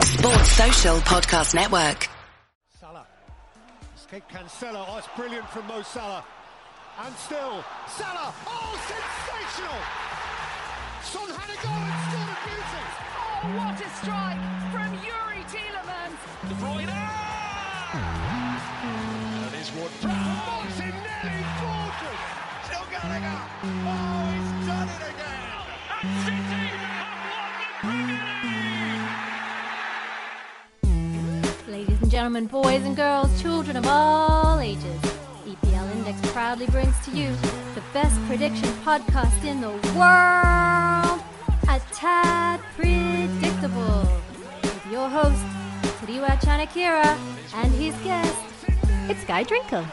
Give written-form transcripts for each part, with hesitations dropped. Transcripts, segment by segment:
Sports Social Podcast Network. Salah. Escape Cancelo. Oh, it's brilliant from Mo Salah. And still, Salah. Oh, sensational! Son had a goal and scored a beauty. Oh, what a strike from Yuri Tielemans. De Bruyne. That is Ward-Prowse. Martinelli, gorgeous. Still going up. Oh, he's done it again. And City have won the Premier League. Ladies and gentlemen, boys and girls, children of all ages, EPL Index proudly brings to you the best prediction podcast in the world, A Tad Predictable, with your host, Tadiwa Chanakira, and his guest, it's Guy Drinkle.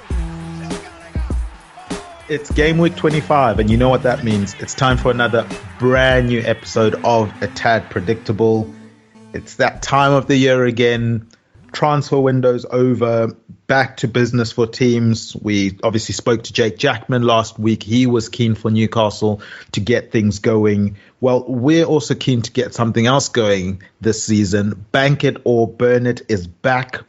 It's game week 25, and you know what that means. It's time for another brand new episode of A Tad Predictable. It's that time of the year again. Transfer windows over, back to business for teams. We obviously spoke to Jake Jackman last week. He was keen for Newcastle to get things going. Well, we're also keen to get something else going this season. Bank It or Burn It is back.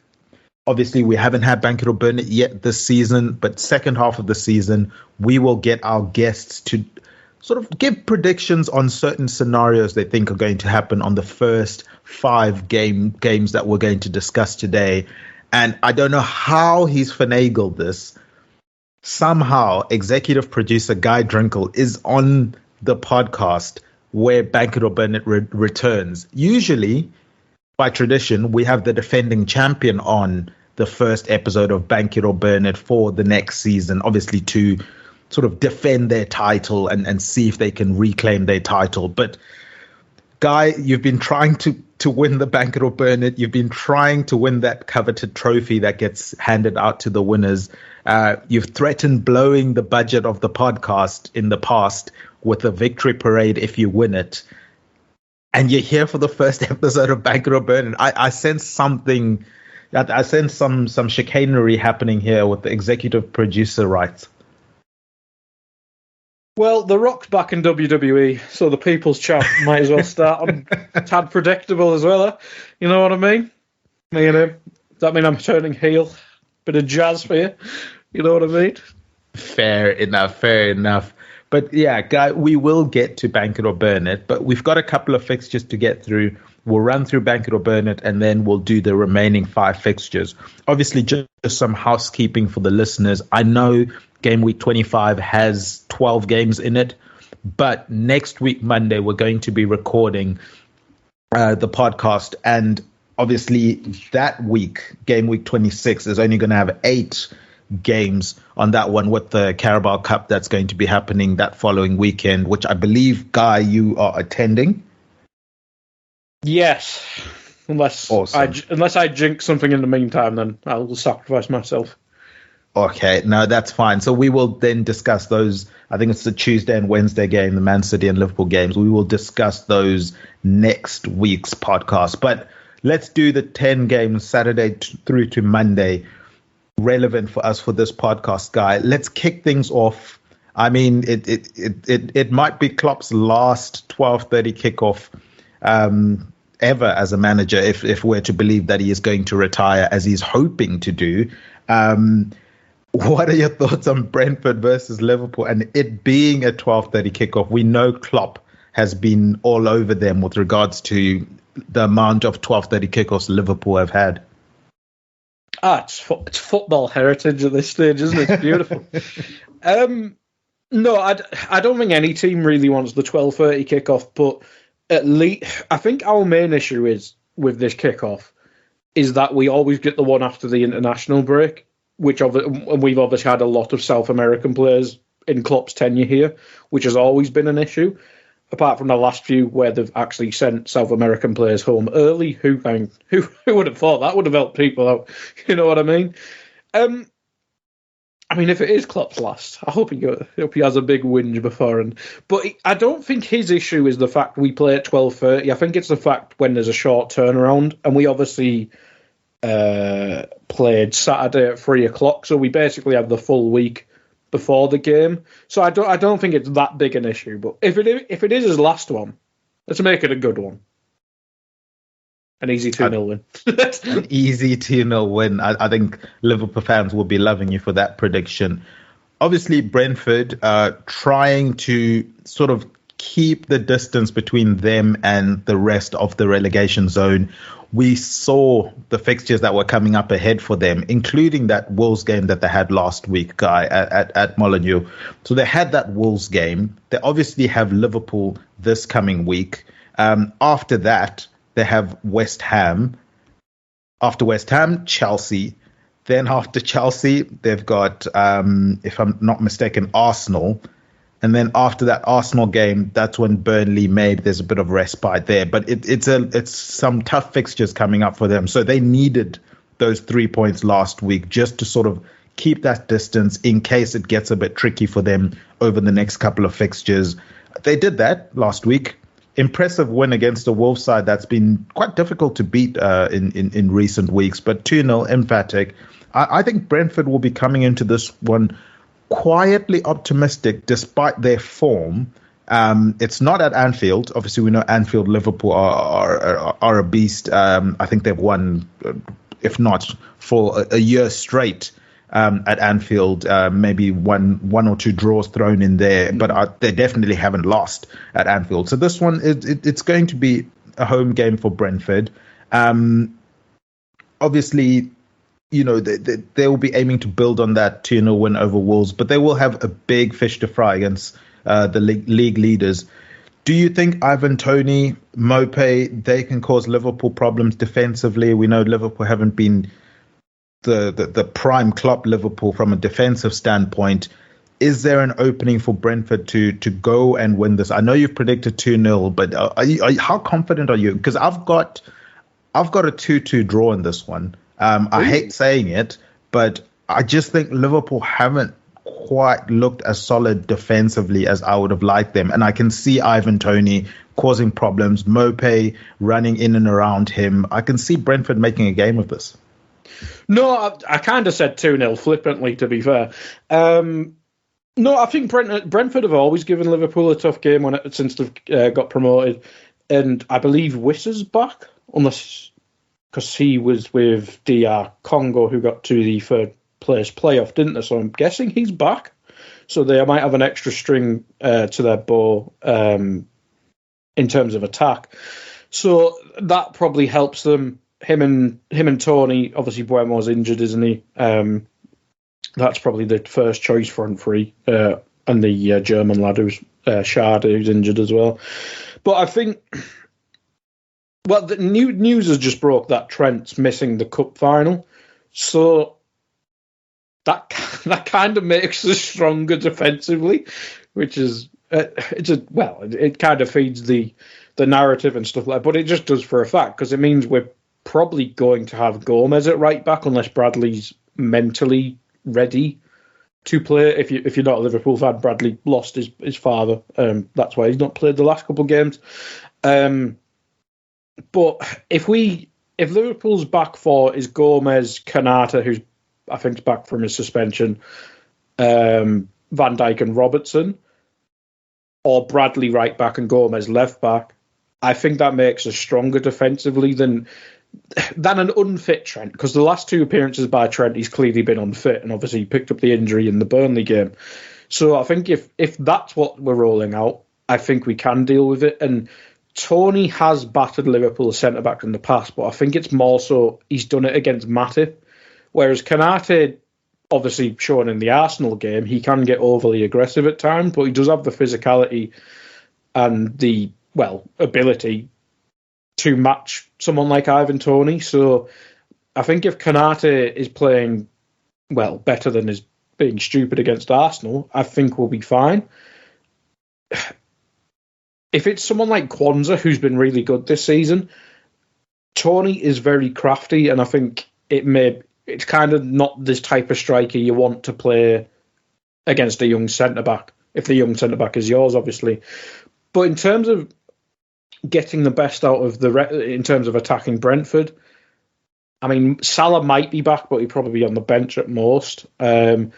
Obviously, we haven't had Bank It or Burn It yet this season, but second half of the season, we will get our guests to sort of give predictions on certain scenarios they think are going to happen on the first 5 games that we're going to discuss today. And I don't know how he's finagled this. Somehow, executive producer Guy Drinkle is on the podcast where Bank It or Burn It returns. Usually, by tradition, we have the defending champion on the first episode of Bank It or Burn It for the next season, obviously to sort of defend their title and see if they can reclaim their title. But Guy, you've been trying to win the Bank It or Burn It. You've been trying to win that coveted trophy that gets handed out to the winners. You've threatened blowing the budget of the podcast in the past with a victory parade if you win it. And you're here for the first episode of Bank It or Burn It. I sense something. I sense some chicanery happening here with the executive producer rights. Well, The Rock's back in WWE, so the People's Champ might as well start on Tad Predictable as well. Eh? You know what I mean? You know, does that mean I'm turning heel? Bit of jazz for you. You know what I mean? Fair enough. But yeah, Guy, we will get to Bank It or Burn It, but we've got a couple of fixtures to get through. We'll run through Bank It or Burn It, and then we'll do the remaining 5 fixtures. Obviously, just some housekeeping for the listeners. I know game week 25 has 12 games in it, but next week, Monday, we're going to be recording the podcast. And obviously, that week, game week 26, is only going to have 8 games on that one with the Carabao Cup that's going to be happening that following weekend, which I believe, Guy, you are attending. Yes, unless I jinx something in the meantime, then I will sacrifice myself. Okay, no, that's fine. So we will then discuss those. I think it's the Tuesday and Wednesday game, the Man City and Liverpool games. We will discuss those next week's podcast. But let's do the 10 games Saturday through to Monday, relevant for us for this podcast, Guy. Let's kick things off. I mean, it might be Klopp's last 12:30 kickoff ever as a manager, if we're to believe that he is going to retire as he's hoping to do. What are your thoughts on Brentford versus Liverpool and it being a 12:30 kickoff? We know Klopp has been all over them with regards to the amount of 12:30 kickoffs Liverpool have had. It's football heritage at this stage, isn't it? It's beautiful. No, I don't think any team really wants the 12:30 kickoff, but at least I think our main issue is with this kickoff is that we always get the one after the international break, which we've obviously had a lot of South American players in Klopp's tenure here, which has always been an issue. Apart from the last few where they've actually sent South American players home early, who would have thought that would have helped people out? You know what I mean? I mean, if it is Klopp's last, I hope he has a big whinge before. But I don't think his issue is the fact we play at 12:30. I think it's the fact when there's a short turnaround, and we obviously played Saturday at 3:00, so we basically have the full week before the game. So I don't think it's that big an issue. But if it is his last one, let's make it a good one. An easy 2-0 win. An easy 2-0 win. I think Liverpool fans will be loving you for that prediction. Obviously, Brentford trying to sort of keep the distance between them and the rest of the relegation zone. We saw the fixtures that were coming up ahead for them, including that Wolves game that they had last week, Guy, at Molineux. So they had that Wolves game. They obviously have Liverpool this coming week. After that, they have West Ham. After West Ham, Chelsea. Then after Chelsea, they've got, if I'm not mistaken, Arsenal. And then after that Arsenal game, that's when Burnley there's a bit of respite there. But it's some tough fixtures coming up for them. So they needed those 3 points last week just to sort of keep that distance in case it gets a bit tricky for them over the next couple of fixtures. They did that last week. Impressive win against the Wolves side that's been quite difficult to beat in recent weeks. But 2-0, emphatic. I think Brentford will be coming into this one quietly optimistic despite their form. It's not at Anfield. Obviously, we know Anfield, Liverpool are a beast. I think they've won, if not for a year straight at Anfield. Maybe one or two draws thrown in there, but they definitely haven't lost at Anfield. So this one, it's going to be a home game for Brentford. Obviously, you know, they will be aiming to build on that 2-0 win over Wolves, but they will have a big fish to fry against the league leaders. Do you think Ivan Toney, Maupay, they can cause Liverpool problems defensively? We know Liverpool haven't been the prime Klopp Liverpool from a defensive standpoint. Is there an opening for Brentford to go and win this? I know you've predicted 2-0, but how confident are you? Because I've got a 2-2 draw in this one. I hate saying it, but I just think Liverpool haven't quite looked as solid defensively as I would have liked them. And I can see Ivan Toney causing problems, Maupay running in and around him. I can see Brentford making a game of this. No, I kind of said 2-0 flippantly, to be fair. No, I think Brentford have always given Liverpool a tough game since they've got promoted. And I believe Wissa's back, unless... because he was with DR Congo, who got to the third place playoff, didn't they? So I'm guessing he's back. So they might have an extra string to their bow in terms of attack. So that probably helps them. Him and Tony, obviously Buemo's injured, isn't he? That's probably the first choice front three. And the German lad who's Schade, who's injured as well. But I think... Well, the news has just broke that Trent's missing the cup final, so that kind of makes us stronger defensively, which is it kind of feeds the narrative and stuff like that. But it just does for a fact, because it means we're probably going to have Gomez at right back unless Bradley's mentally ready to play. If you're not a Liverpool fan, Bradley lost his father. That's why he's not played the last couple of games. But if Liverpool's back four is Gomez, Kanata, who's I think is back from his suspension, Van Dijk and Robertson, or Bradley right back and Gomez left back, I think that makes us stronger defensively than an unfit Trent. Because the last two appearances by Trent, he's clearly been unfit, and obviously he picked up the injury in the Burnley game. So I think if that's what we're rolling out, I think we can deal with it. And Tony has battered Liverpool centre-back in the past, but I think it's more so he's done it against Matip. Whereas Kanate, obviously shown in the Arsenal game, he can get overly aggressive at times, but he does have the physicality and the, ability to match someone like Ivan Toney. So I think if Kanate is playing, better than is being stupid against Arsenal, I think we'll be fine. If it's someone like Kwanzaa, who's been really good this season, Tony is very crafty, and I think it's kind of not this type of striker you want to play against a young centre-back, if the young centre-back is yours, obviously. But in terms of getting the best out of in terms of attacking Brentford, I mean, Salah might be back, but he'd probably be on the bench at most. But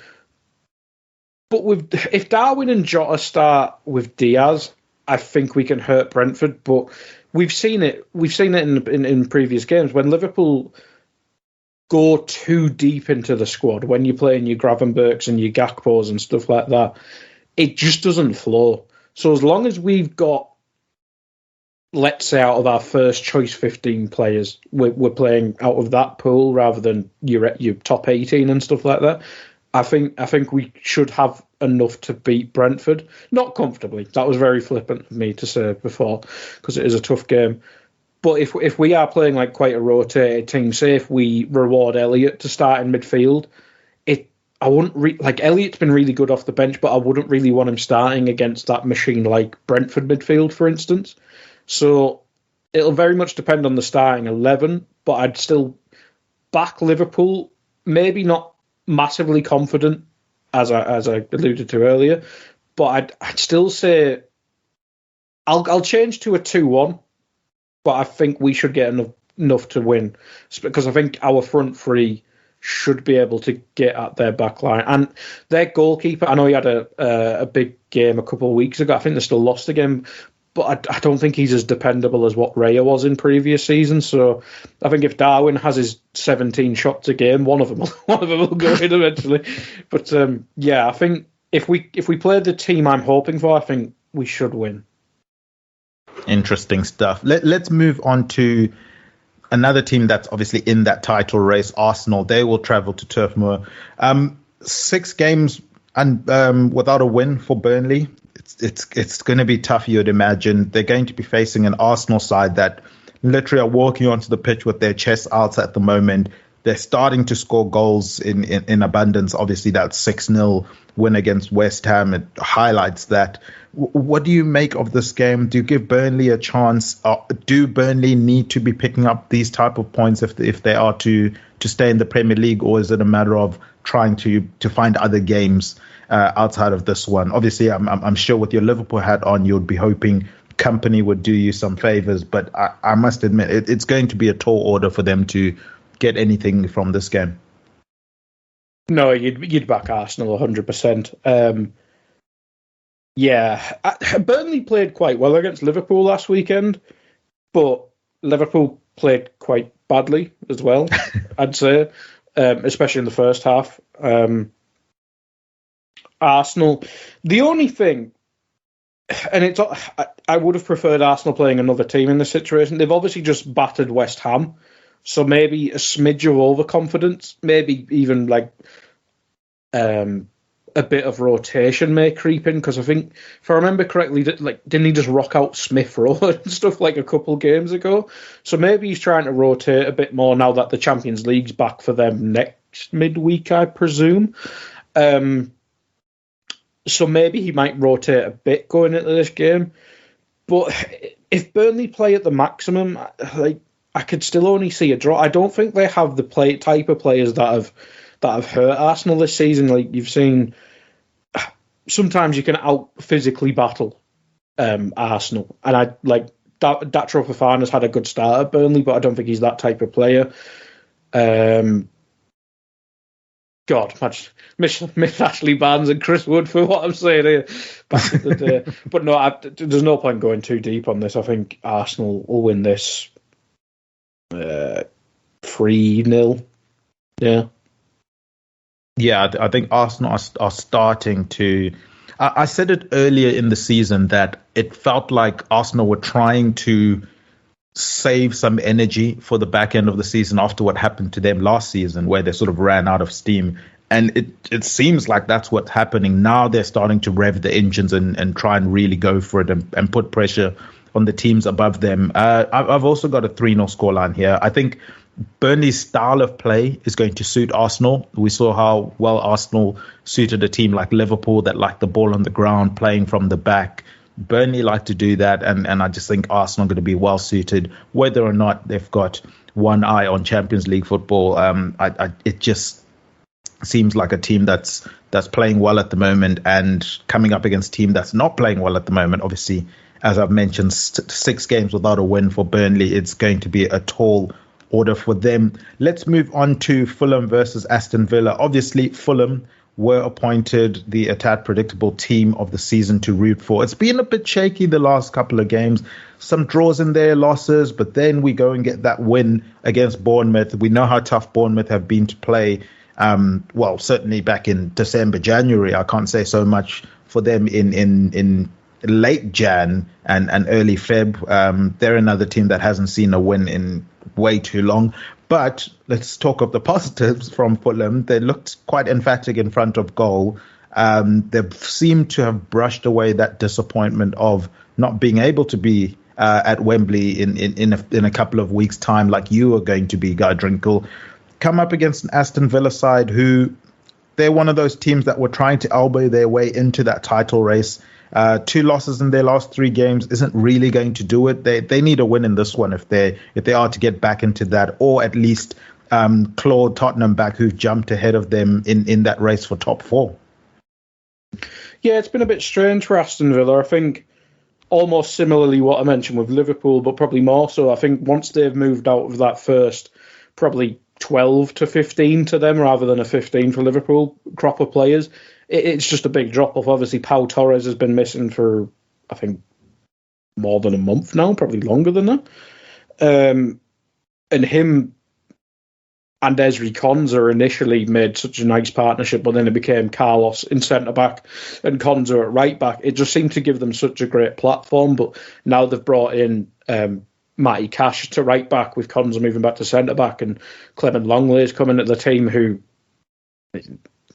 if Darwin and Jota start with Diaz, I think we can hurt Brentford, but we've seen it. We've seen it in previous games when Liverpool go too deep into the squad. When you're playing your Gravenbergs and your Gakpos and stuff like that, it just doesn't flow. So as long as we've got, let's say, out of our first choice 15 players, we're playing out of that pool rather than your top 18 and stuff like that. I think we should have enough to beat Brentford. Not comfortably. That was very flippant of me to say before, because it is a tough game. But if we are playing like quite a rotated team, say if we reward Elliott to start in midfield, I wouldn't like Elliott's been really good off the bench, but I wouldn't really want him starting against that machine like Brentford midfield, for instance. So it'll very much depend on the starting 11, but I'd still back Liverpool. Maybe not massively confident, as I alluded to earlier, but I'd still say I'll change to a 2-1, but I think we should get enough to win, because I think our front three should be able to get at their back line. And their goalkeeper, I know he had a big game a couple of weeks ago. I think they still lost the game, but I don't think he's as dependable as what Raya was in previous seasons. So I think if Darwin has his 17 shots a game, one of them will go in eventually. But I think if we play the team I'm hoping for, I think we should win. Interesting stuff. Let's move on to another team that's obviously in that title race, Arsenal. They will travel to Turf Moor. 6 games and without a win for Burnley. It's going to be tough, you'd imagine. They're going to be facing an Arsenal side that literally are walking onto the pitch with their chests out at the moment. They're starting to score goals in abundance. Obviously, that 6-0 win against West Ham, it highlights that. What do you make of this game? Do you give Burnley a chance? Do Burnley need to be picking up these type of points if they are to stay in the Premier League, or is it a matter of trying to find other games outside of this one? Obviously, I'm sure with your Liverpool hat on, you'd be hoping Company would do you some favours, but I must admit it's going to be a tall order for them to get anything from this game. No, you'd back Arsenal 100%. Burnley played quite well against Liverpool last weekend, but Liverpool played quite badly as well, I'd say, especially in the first half. Arsenal, the only thing, and I would have preferred Arsenal playing another team in this situation. They've obviously just battered West Ham, so maybe a smidge of overconfidence, maybe even like a bit of rotation may creep in, because I think, if I remember correctly, didn't he just rock out Smith Rowe and stuff like a couple games ago? So maybe he's trying to rotate a bit more now that the Champions League's back for them next midweek, I presume. So maybe he might rotate a bit going into this game. But if Burnley play at the maximum, I could still only see a draw. I don't think they have the type of players that have hurt Arsenal this season. Like you've seen, sometimes you can out physically battle Arsenal, and I like Datro Fofana's had a good start at Burnley, but I don't think he's that type of player. Miss Ashley Barnes and Chris Wood for what I'm saying here back in the day. But no, there's no point going too deep on this. I think Arsenal will win this 3-0. Yeah. Yeah, I think Arsenal are starting to... I said it earlier in the season that it felt like Arsenal were trying to save some energy for the back end of the season after what happened to them last season, where they sort of ran out of steam. And it seems like that's what's happening. Now they're starting to rev the engines and try and really go for it and put pressure on the teams above them. I've also got a 3-0 scoreline here. I think Burnley's style of play is going to suit Arsenal. We saw how well Arsenal suited a team like Liverpool that liked the ball on the ground, playing from the back. Burnley like to do that, and I just think Arsenal are going to be well suited, whether or not they've got one eye on Champions League football. It just seems like a team that's playing well at the moment, and coming up against a team that's not playing well at the moment. Obviously, as I've mentioned, 6 games without a win for Burnley. It's going to be a tall order for them. Let's move on to Fulham versus Aston Villa. Obviously, Fulham were appointed the Attad Predictable Team of the Season to root for. It's been a bit shaky the last couple of games. Some draws in there, losses, but then we go and get that win against Bournemouth. We know how tough Bournemouth have been to play. Well, certainly back in December, January. I can't say so much for them in late Jan and early Feb. They're another team that hasn't seen a win in way too long. But let's talk of the positives from Fulham. They looked quite emphatic in front of goal. They seemed to have brushed away that disappointment of not being able to be at Wembley in a couple of weeks' time, like you are going to be, Guy Drinkle. Come up against an Aston Villa side who they're one of those teams that were trying to elbow their way into that title race. 2 losses in their last 3 games isn't really going to do it. They need a win in this one if they are to get back into that, or at least claw Tottenham back, who've jumped ahead of them in that race for top 4. Yeah, it's been a bit strange for Aston Villa. I think almost similarly what I mentioned with Liverpool, but probably more so. I think once they've moved out of that first probably 12 to 15 to them rather than a 15 for Liverpool crop of players, it's just a big drop off. Obviously, Pau Torres has been missing for, I think, more than a month now, probably longer than that. And him and Ezri Konsa initially made such a nice partnership, but then it became Carlos in centre-back and Konsa at right-back. It just seemed to give them such a great platform, but now they've brought in Matty Cash to right-back with Konsa moving back to centre-back, and Clement Longley's coming to the team who...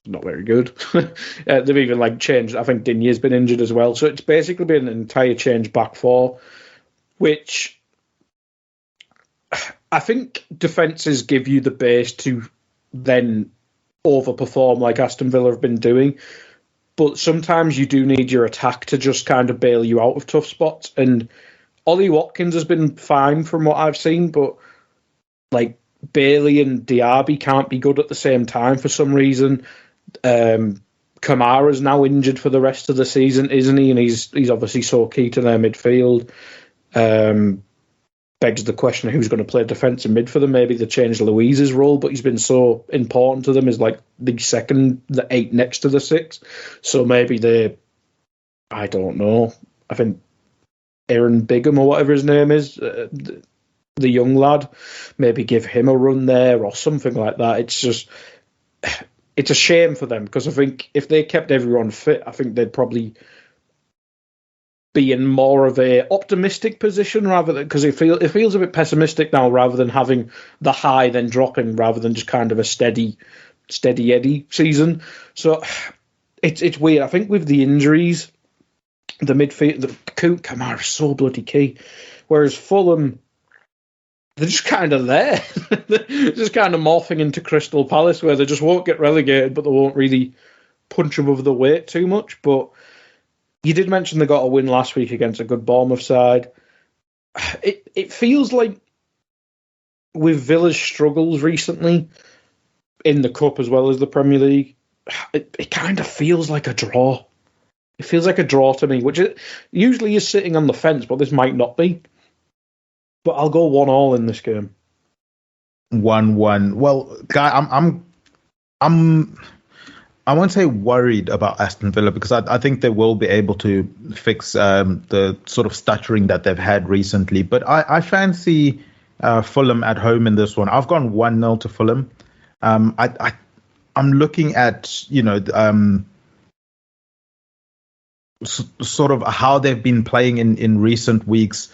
not very good. They've even changed. I think Digne's been injured as well. So it's basically been an entire change back 4, which I think defences give you the base to then overperform like Aston Villa have been doing. But sometimes you do need your attack to just kind of bail you out of tough spots. And Ollie Watkins has been fine from what I've seen, but Bailey and Diaby can't be good at the same time for some reason. Kamara's now injured for the rest of the season, isn't he? And he's obviously so key to their midfield. Begs the question of who's going to play defensive mid for them. Maybe they change Luiz's role, but he's been so important to them as the 8 next to the 6. So maybe I don't know. I think Aaron Bigham or whatever his name is, the young lad, maybe give him a run there or something like that. It's a shame for them, because I think if they kept everyone fit, I think they'd probably be in more of a optimistic position rather than, because it feels a bit pessimistic now, rather than having the high then dropping, rather than just kind of a steady Eddie season. So it's weird. I think with the injuries, the midfield, the Kamara is so bloody key, whereas Fulham, they're just kind of there. They're just kind of morphing into Crystal Palace, where they just won't get relegated, but they won't really punch above the weight too much. But you did mention they got a win last week against a good Bournemouth side. It feels like with Villa's struggles recently in the Cup as well as the Premier League, it kind of feels like a draw. It feels like a draw to me, which usually is sitting on the fence, but this might not be. But I'll go 1-1 in this game. 1-1. Well, Guy, I won't say worried about Aston Villa, because I think they will be able to fix the sort of stuttering that they've had recently. But I fancy Fulham at home in this one. I've gone 1-0 to Fulham. I'm looking at sort of how they've been playing in recent weeks.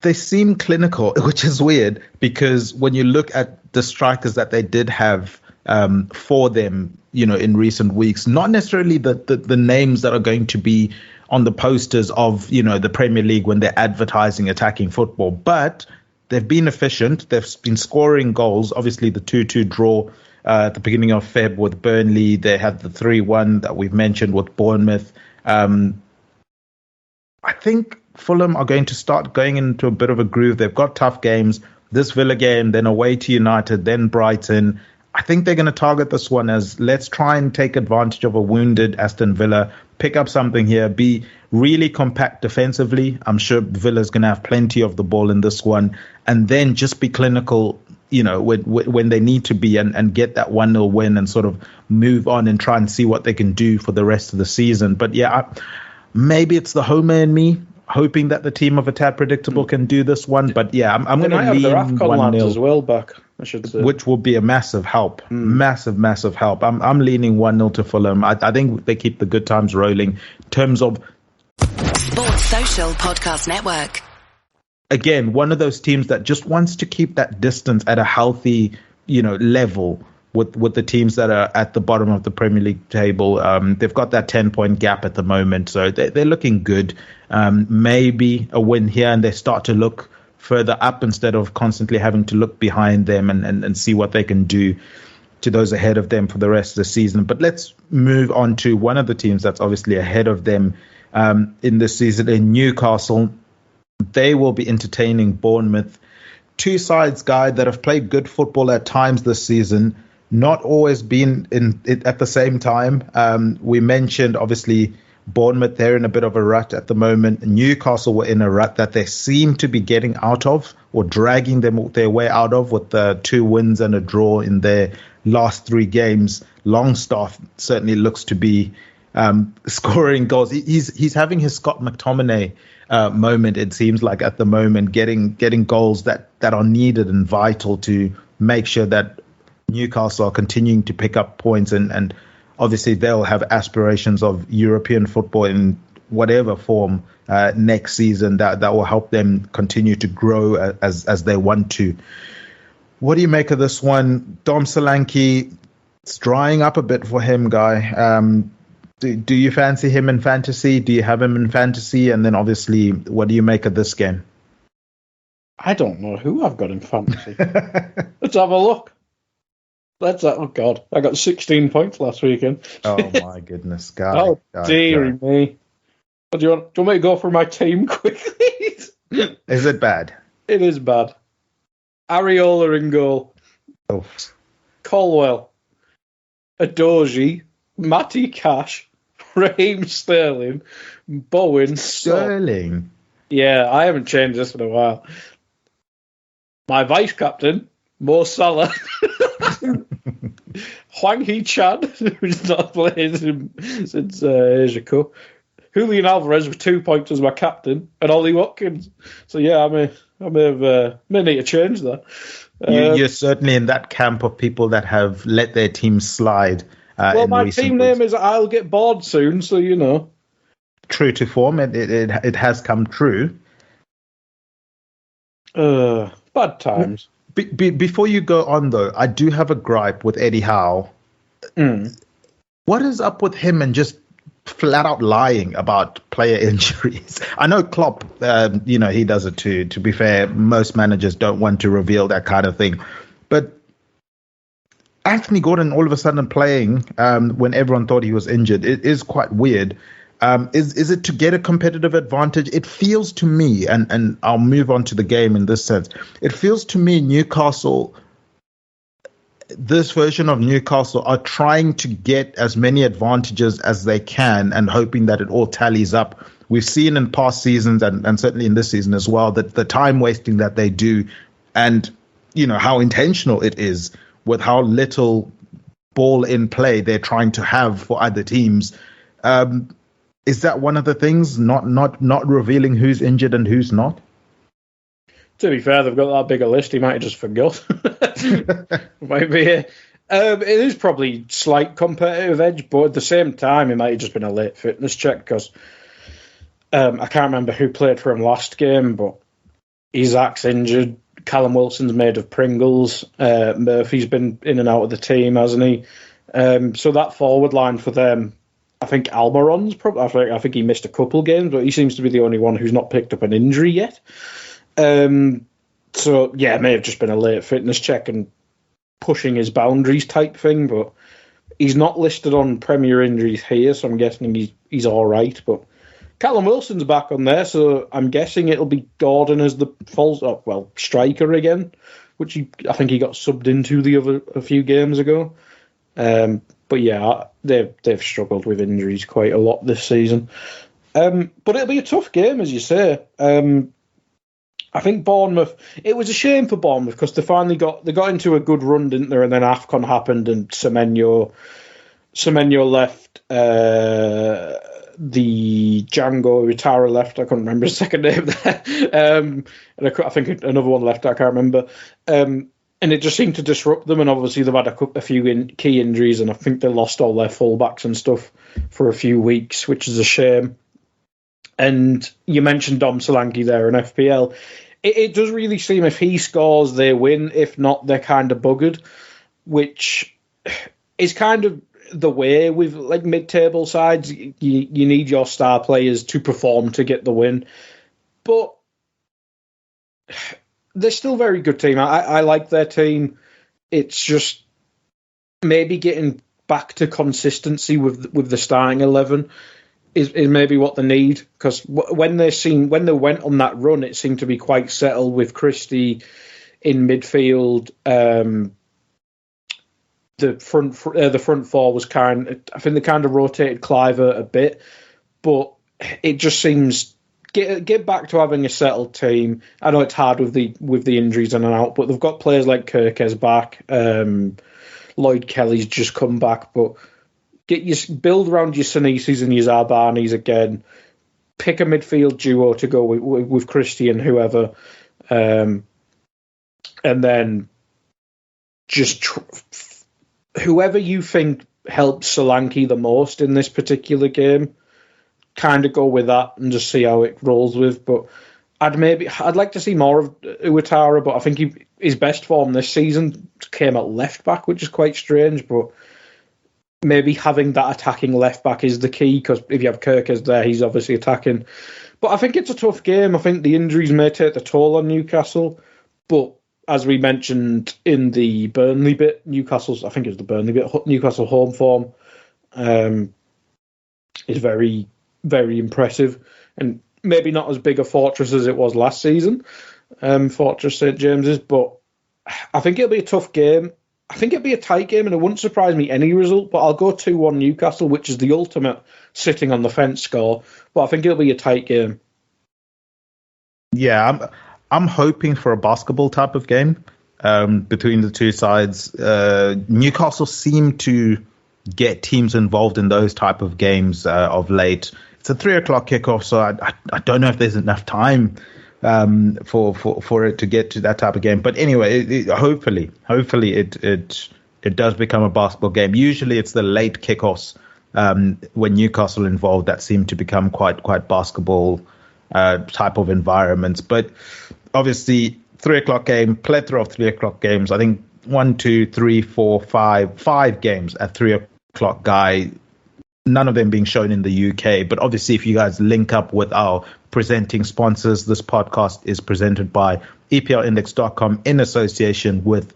They seem clinical, which is weird, because when you look at the strikers that they did have for them, in recent weeks, not necessarily the names that are going to be on the posters of, the Premier League when they're advertising attacking football, but they've been efficient. They've been scoring goals. Obviously, the 2-2 draw at the beginning of Feb with Burnley. They had the 3-1 that we've mentioned with Bournemouth. I think Fulham are going to start going into a bit of a groove. They've got tough games. This Villa game, then away to United, then Brighton. I think they're going to target this one as, let's try and take advantage of a wounded Aston Villa, pick up something here, be really compact defensively. I'm sure Villa's going to have plenty of the ball in this one, and then just be clinical, when they need to be and get that 1-0 win and sort of move on and try and see what they can do for the rest of the season. But yeah, maybe it's the homer in me hoping that the team of A Tad Predictable can do this one. But yeah, I'm going to lean 1-0 as well back, I should say, which will be a massive help. Massive help. I'm leaning 1-0 to Fulham. I think they keep the good times rolling in terms of Sports Social Podcast Network. Again, one of those teams that just wants to keep that distance at a healthy, level with the teams that are at the bottom of the Premier League table. They've got that 10-point gap at the moment, so they're looking good. Maybe a win here and they start to look further up instead of constantly having to look behind them and see what they can do to those ahead of them for the rest of the season. But let's move on to one of the teams that's obviously ahead of them in this season, in Newcastle. They will be entertaining Bournemouth. Two sides, Guy, that have played good football at times this season, not always been in it at the same time. We mentioned, obviously, Bournemouth, they're in a bit of a rut at the moment. Newcastle were in a rut that they seem to be getting out of, or dragging their way out of, with the 2 wins and a draw in their last 3 games. Longstaff certainly looks to be scoring goals. He's having his Scott McTominay moment, it seems like, at the moment, getting goals that are needed and vital to make sure that Newcastle are continuing to pick up points, and obviously they'll have aspirations of European football in whatever form next season that will help them continue to grow as they want to. What do you make of this one? Dom Solanke, it's drying up a bit for him, Guy. Do you fancy him in fantasy? Do you have him in fantasy? And then obviously, what do you make of this game? I don't know who I've got in fantasy. Let's have a look. Oh God, I got 16 points last weekend. Oh my goodness, Guy. Oh dearie me. Do you want me to go through my team quickly? Is it bad? It is bad. Areola in goal. Oh. Colwell. Adoji. Matty Cash. Raheem Sterling. Bowen. Sterling? Yeah, I haven't changed this in a while. My vice-captain, Mo Salah. Hwang Hee-chan, who's not played since Asia Cup. Julian Alvarez with 2 points as my captain, and Ollie Watkins. So yeah, I may need to change that. You're certainly in that camp of people that have let their team slide. Well, my team name is I'll Get Bored Soon, so you know. True to form, it has come true. Bad times. Before you go on, though, I do have a gripe with Eddie Howe. What is up with him and just flat out lying about player injuries? I know Klopp, he does it too. To be fair, most managers don't want to reveal that kind of thing. But Anthony Gordon all of a sudden playing when everyone thought he was injured, it is quite weird. Is it to get a competitive advantage? It feels to me, and I'll move on to the game in this sense, it feels to me Newcastle, this version of Newcastle, are trying to get as many advantages as they can and hoping that it all tallies up. We've seen in past seasons and certainly in this season as well that the time wasting that they do, and how intentional it is with how little ball in play they're trying to have for other teams. Is that one of the things, not revealing who's injured and who's not? To be fair, they've got that bigger list. He might have just forgot. Might be it. It is probably slight competitive edge, but at the same time, it might have just been a late fitness check because I can't remember who played for him last game, but Isaac's injured. Callum Wilson's made of Pringles. Murphy's been in and out of the team, hasn't he? So that forward line for them, I think Almiron's probably. I think he missed a couple games, but he seems to be the only one who's not picked up an injury yet. So yeah, it may have just been a late fitness check and pushing his boundaries type thing. But he's not listed on Premier injuries here, so I'm guessing he's all right. But Callum Wilson's back on there, so I'm guessing it'll be Gordon as the striker again, which I think he got subbed into a few games ago. But yeah, they've struggled with injuries quite a lot this season. But it'll be a tough game, as you say. I think Bournemouth. It was a shame for Bournemouth because they finally got into a good run, didn't they? And then AFCON happened, and Semenyo left. The Django Utara left. I can't remember his second name there. And I think another one left. I can't remember. And it just seemed to disrupt them. And obviously they've had a few key injuries, and I think they lost all their fullbacks and stuff for a few weeks, which is a shame. And you mentioned Dom Solanke there in FPL. It does really seem if he scores, they win. If not, they're kind of buggered, which is kind of the way with like mid-table sides. You need your star players to perform to get the win. But they're still a very good team. I like their team. It's just maybe getting back to consistency with the starting 11 is maybe what they need, because when they went on that run, it seemed to be quite settled with Christie in midfield. The front four was I think they kind of rotated Cliver a bit, but it just seems get back to having a settled team. I know it's hard with the injuries in and out, but they've got players like Kirkes back. Lloyd Kelly's just come back, but build around your Sinisis and your Zarbanis again. Pick a midfield duo to go with Christie and whoever, and then just whoever you think helps Solanke the most in this particular game, kind of go with that and just see how it rolls with. But I'd like to see more of Ouattara, but I think his best form this season came at left back, which is quite strange. But maybe having that attacking left back is the key, because if you have Kirkes there, he's obviously attacking. But I think it's a tough game. I think the injuries may take the toll on Newcastle, but as we mentioned in the Burnley bit, Newcastle home form is very, very impressive, and maybe not as big a fortress as it was last season, Fortress St James's, but I think it'll be a tough game. I think it'll be a tight game, and it wouldn't surprise me any result, but I'll go 2-1 Newcastle, which is the ultimate sitting on the fence score, but I think it'll be a tight game. Yeah, I'm hoping for a basketball type of game between the two sides. Newcastle seem to get teams involved in those type of games of late. It's a 3:00 kickoff, so I don't know if there's enough time for it to get to that type of game. But anyway, hopefully it does become a basketball game. Usually it's the late kickoffs when Newcastle involved that seem to become quite basketball type of environments. But obviously 3:00 game, plethora of 3:00 games. I think 1, 2, 3, 4, 5 games at 3:00 guy. None of them being shown in the UK. But obviously, if you guys link up with our presenting sponsors, this podcast is presented by EPLindex.com in association with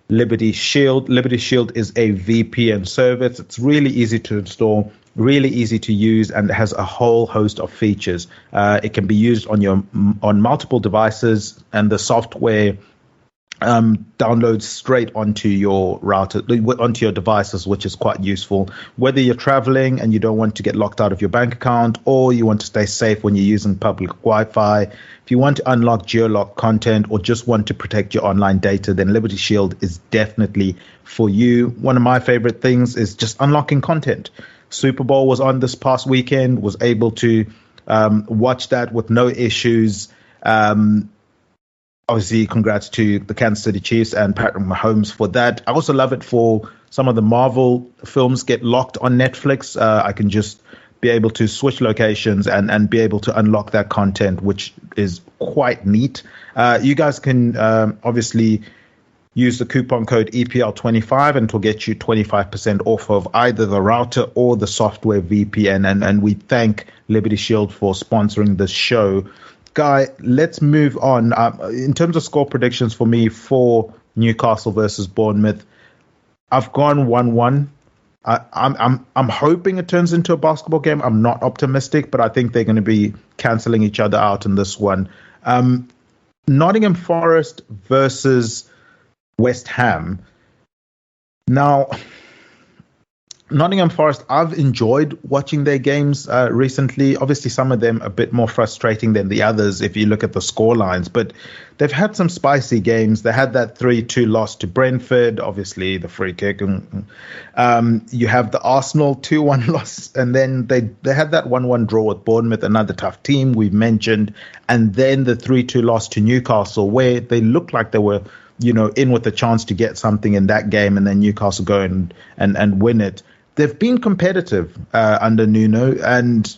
Liberty Shield. Liberty Shield is a VPN service. It's really easy to install, really easy to use, and it has a whole host of features. It can be used on multiple devices, and the software downloads straight onto your router, onto your devices, which is quite useful. Whether you're traveling and you don't want to get locked out of your bank account, or you want to stay safe when you're using public Wi-Fi, if you want to unlock geolocked content or just want to protect your online data, then Liberty Shield is definitely for you. One of my favorite things is just unlocking content. Super Bowl was on this past weekend, was able to watch that with no issues. Obviously, congrats to the Kansas City Chiefs and Patrick Mahomes for that. I also love it for some of the Marvel films get locked on Netflix. I can just be able to switch locations and be able to unlock that content, which is quite neat. You guys can obviously use the coupon code EPL25 and it will get you 25% off of either the router or the software VPN. And we thank Liberty Shield for sponsoring this show. Guy, let's move on. In terms of score predictions for me for Newcastle versus Bournemouth, I've gone 1-1. I'm hoping it turns into a basketball game. I'm not optimistic, but I think they're going to be cancelling each other out in this one. Nottingham Forest versus West Ham. Now, Nottingham Forest, I've enjoyed watching their games recently. Obviously, some of them a bit more frustrating than the others if you look at the score lines, but they've had some spicy games. They had that 3-2 loss to Brentford, obviously the free kick. You have the Arsenal 2-1 loss, and then they had that 1-1 draw with Bournemouth, another tough team we've mentioned, and then the 3-2 loss to Newcastle, where they looked like they were in with a chance to get something in that game, and then Newcastle go and win it. They've been competitive under Nuno, and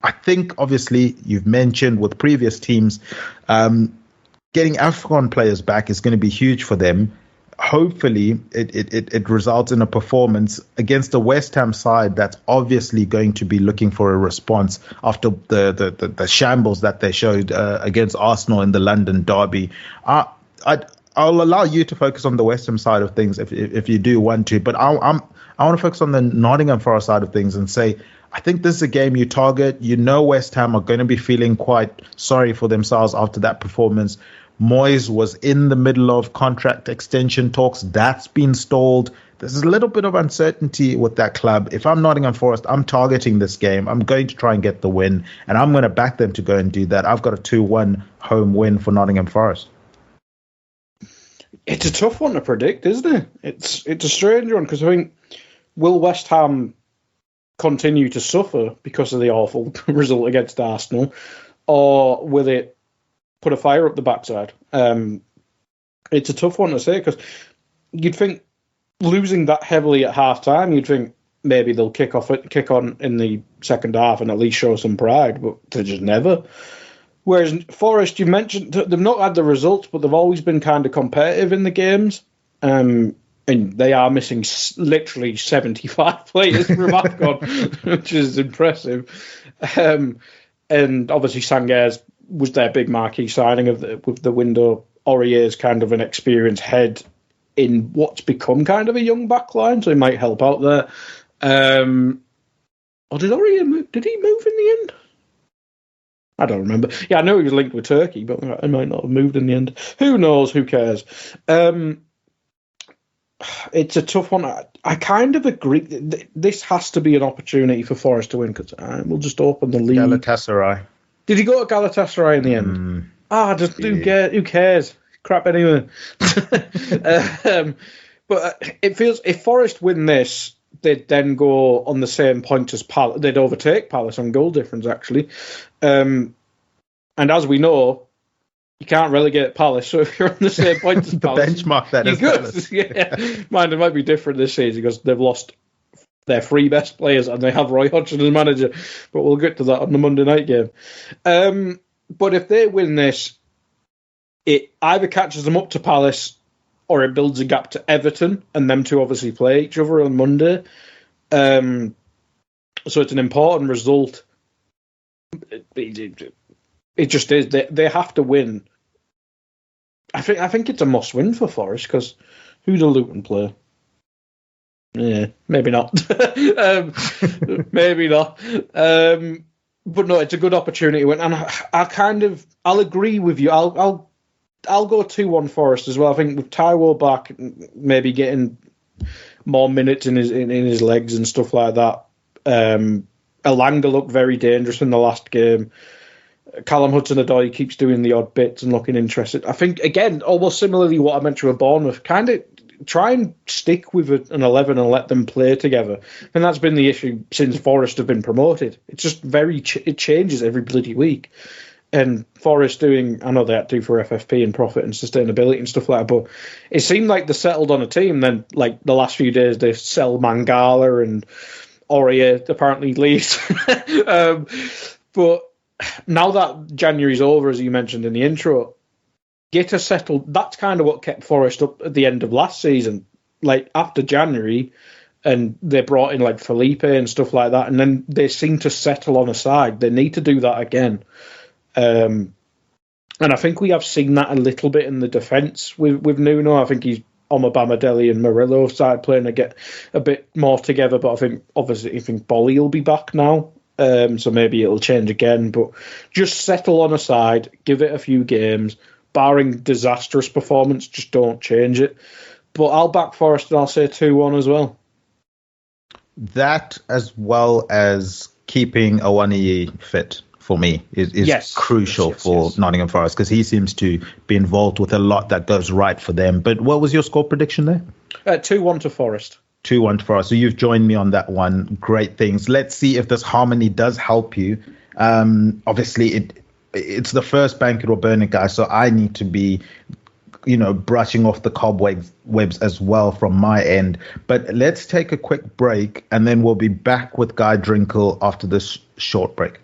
I think obviously you've mentioned with previous teams, getting AFCON players back is going to be huge for them. Hopefully it results in a performance against a West Ham side that's obviously going to be looking for a response after the shambles that they showed against Arsenal in the London derby. I'll allow you to focus on the West Ham side of things if you do want to, but I want to focus on the Nottingham Forest side of things and say, I think this is a game you target. West Ham are going to be feeling quite sorry for themselves after that performance. Moyes was in the middle of contract extension talks. That's been stalled. There's a little bit of uncertainty with that club. If I'm Nottingham Forest, I'm targeting this game. I'm going to try and get the win, and I'm going to back them to go and do that. I've got a 2-1 home win for Nottingham Forest. It's a tough one to predict, isn't it? It's a strange one, because I think, will West Ham continue to suffer because of the awful result against Arsenal, or will it put a fire up the backside? It's a tough one to say, because you'd think losing that heavily at half-time, you'd think maybe they'll kick on in the second half and at least show some pride, but they just never. Whereas Forest, you mentioned, they've not had the results, but they've always been kind of competitive in the games. And they are missing literally 75 players from AFCON, which is impressive. And obviously Sangaré was their big marquee signing with the window. Aurier's kind of an experienced head in what's become kind of a young backline, so he might help out there. Or did Aurier move? Did he move in the end? I don't remember. Yeah, I know he was linked with Turkey, but he might not have moved in the end. Who knows? Who cares? It's a tough one. I kind of agree. This has to be an opportunity for Forest to win, because we'll just open the league. Galatasaray. Did he go to Galatasaray in the end? Who cares? Crap anyway. But it feels, if Forest win this, they'd then go on the same point as Palace. They'd overtake Palace on goal difference, actually. And as we know, you can't relegate Palace, so if you're on the same point as Palace, benchmark that as Palace. Yeah. Mind, it might be different this season because they've lost their three best players and they have Roy Hodgson as manager, but we'll get to that on the Monday night game. But if they win this, it either catches them up to Palace or it builds a gap to Everton, and them two obviously play each other on Monday. So it's an important result. It just is. They have to win. I think it's a must-win for Forest, because who do Luton play? Yeah, maybe not. Maybe not. But no, it's a good opportunity to win, and I'll agree with you. I'll go 2-1 Forest as well. I think with Tadiwa back, maybe getting more minutes in his legs and stuff like that. Elanga looked very dangerous in the last game. Callum Hudson-Odoi keeps doing the odd bits and looking interested. I think, again, almost similarly what I mentioned with Bournemouth, kind of try and stick with an 11 and let them play together. And that's been the issue since Forest have been promoted. It's just it changes every bloody week. And Forest doing, I know they had to do for FFP and profit and sustainability and stuff like that, but it seemed like they settled on a team. Then, like the last few days, they sell Mangala and Aurier apparently leaves. But now that January's over, as you mentioned in the intro, get us settled. That's kind of what kept Forest up at the end of last season. Like after January, and they brought in like Felipe and stuff like that, and then they seem to settle on a side. They need to do that again. And I think we have seen that a little bit in the defence with Nuno. I think he's Omobamidele and Murillo started playing to get a bit more together, but I think Bolly will be back now. So maybe it'll change again, but just settle on a side, give it a few games, barring disastrous performance, just don't change it. But I'll back Forest and I'll say 2-1 as well. that, as well as keeping Awaniyi fit, for me, is crucial for Nottingham Forest, because he seems to be involved with a lot that goes right for them. But what was your score prediction there? 2-1 to Forest. 2-1 to Forest. So you've joined me on that one. Great things. Let's see if this harmony does help you. Obviously, it's the first Bank It or Burn It, guys, so I need to be, brushing off the cobwebs as well from my end. But let's take a quick break, and then we'll be back with Guy Drinkle after this short break.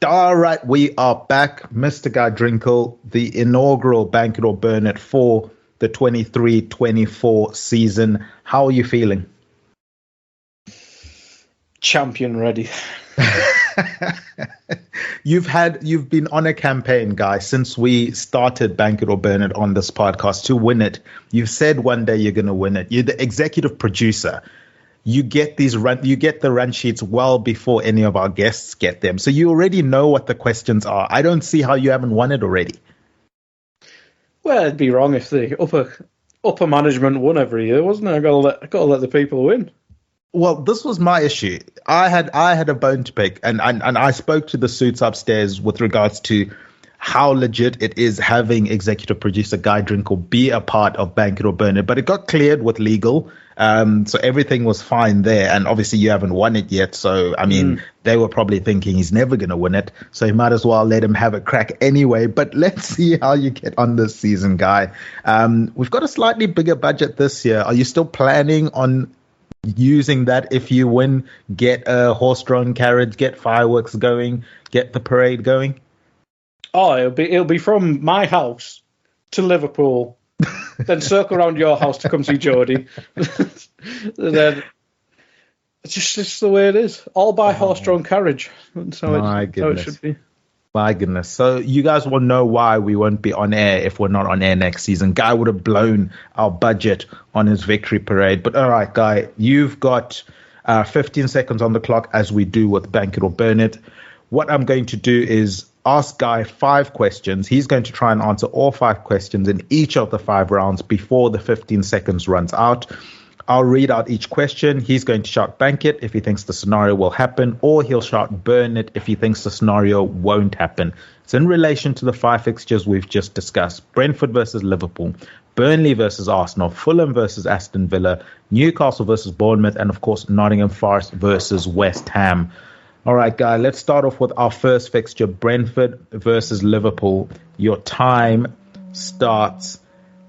All right, we are back. Mr. Guy Drinkle, the inaugural Bank It or Burn It for the 23-24 season. How are you feeling? Champion ready. You've been on a campaign, guys, since we started Bank It or Burn It on this podcast to win it. You've said one day you're going to win it. You're the executive producer. You get the run sheets well before any of our guests get them. So you already know what the questions are. I don't see how you haven't won it already. Well, it'd be wrong if the upper management won every year, wasn't it? I got to let the people win. Well, this was my issue. I had a bone to pick, and I spoke to the suits upstairs with regards to how legit it is having executive producer Guy Drinkle be a part of Bank It or Burn It, but it got cleared with legal, so everything was fine there. And obviously you haven't won it yet, so I mean they were probably thinking he's never going to win it, so you might as well let him have a crack anyway. But let's see how you get on this season, Guy. We've got a slightly bigger budget this year. Are you still planning on using that if you win? Get a horse-drawn carriage, get fireworks going, get the parade going? Oh, it'll be from my house to Liverpool, then circle around your house to come see Jodie. Then it's just the way it is. All by horse-drawn carriage. That's how it should be. My goodness. So you guys will know why we won't be on air if we're not on air next season. Guy would have blown our budget on his victory parade. But all right, Guy, you've got 15 seconds on the clock, as we do with Bank It or Burn It. What I'm going to do is ask Guy 5 questions. He's going to try and answer all 5 questions in each of the 5 rounds before the 15 seconds runs out. I'll read out each question. He's going to shout bank it if he thinks the scenario will happen, or he'll shout burn it if he thinks the scenario won't happen. It's in relation to the 5 fixtures we've just discussed: Brentford versus Liverpool, Burnley versus Arsenal, Fulham versus Aston Villa, Newcastle versus Bournemouth, and of course Nottingham Forest versus West Ham. All right, Guy, let's start off with our first fixture, Brentford versus Liverpool. Your time starts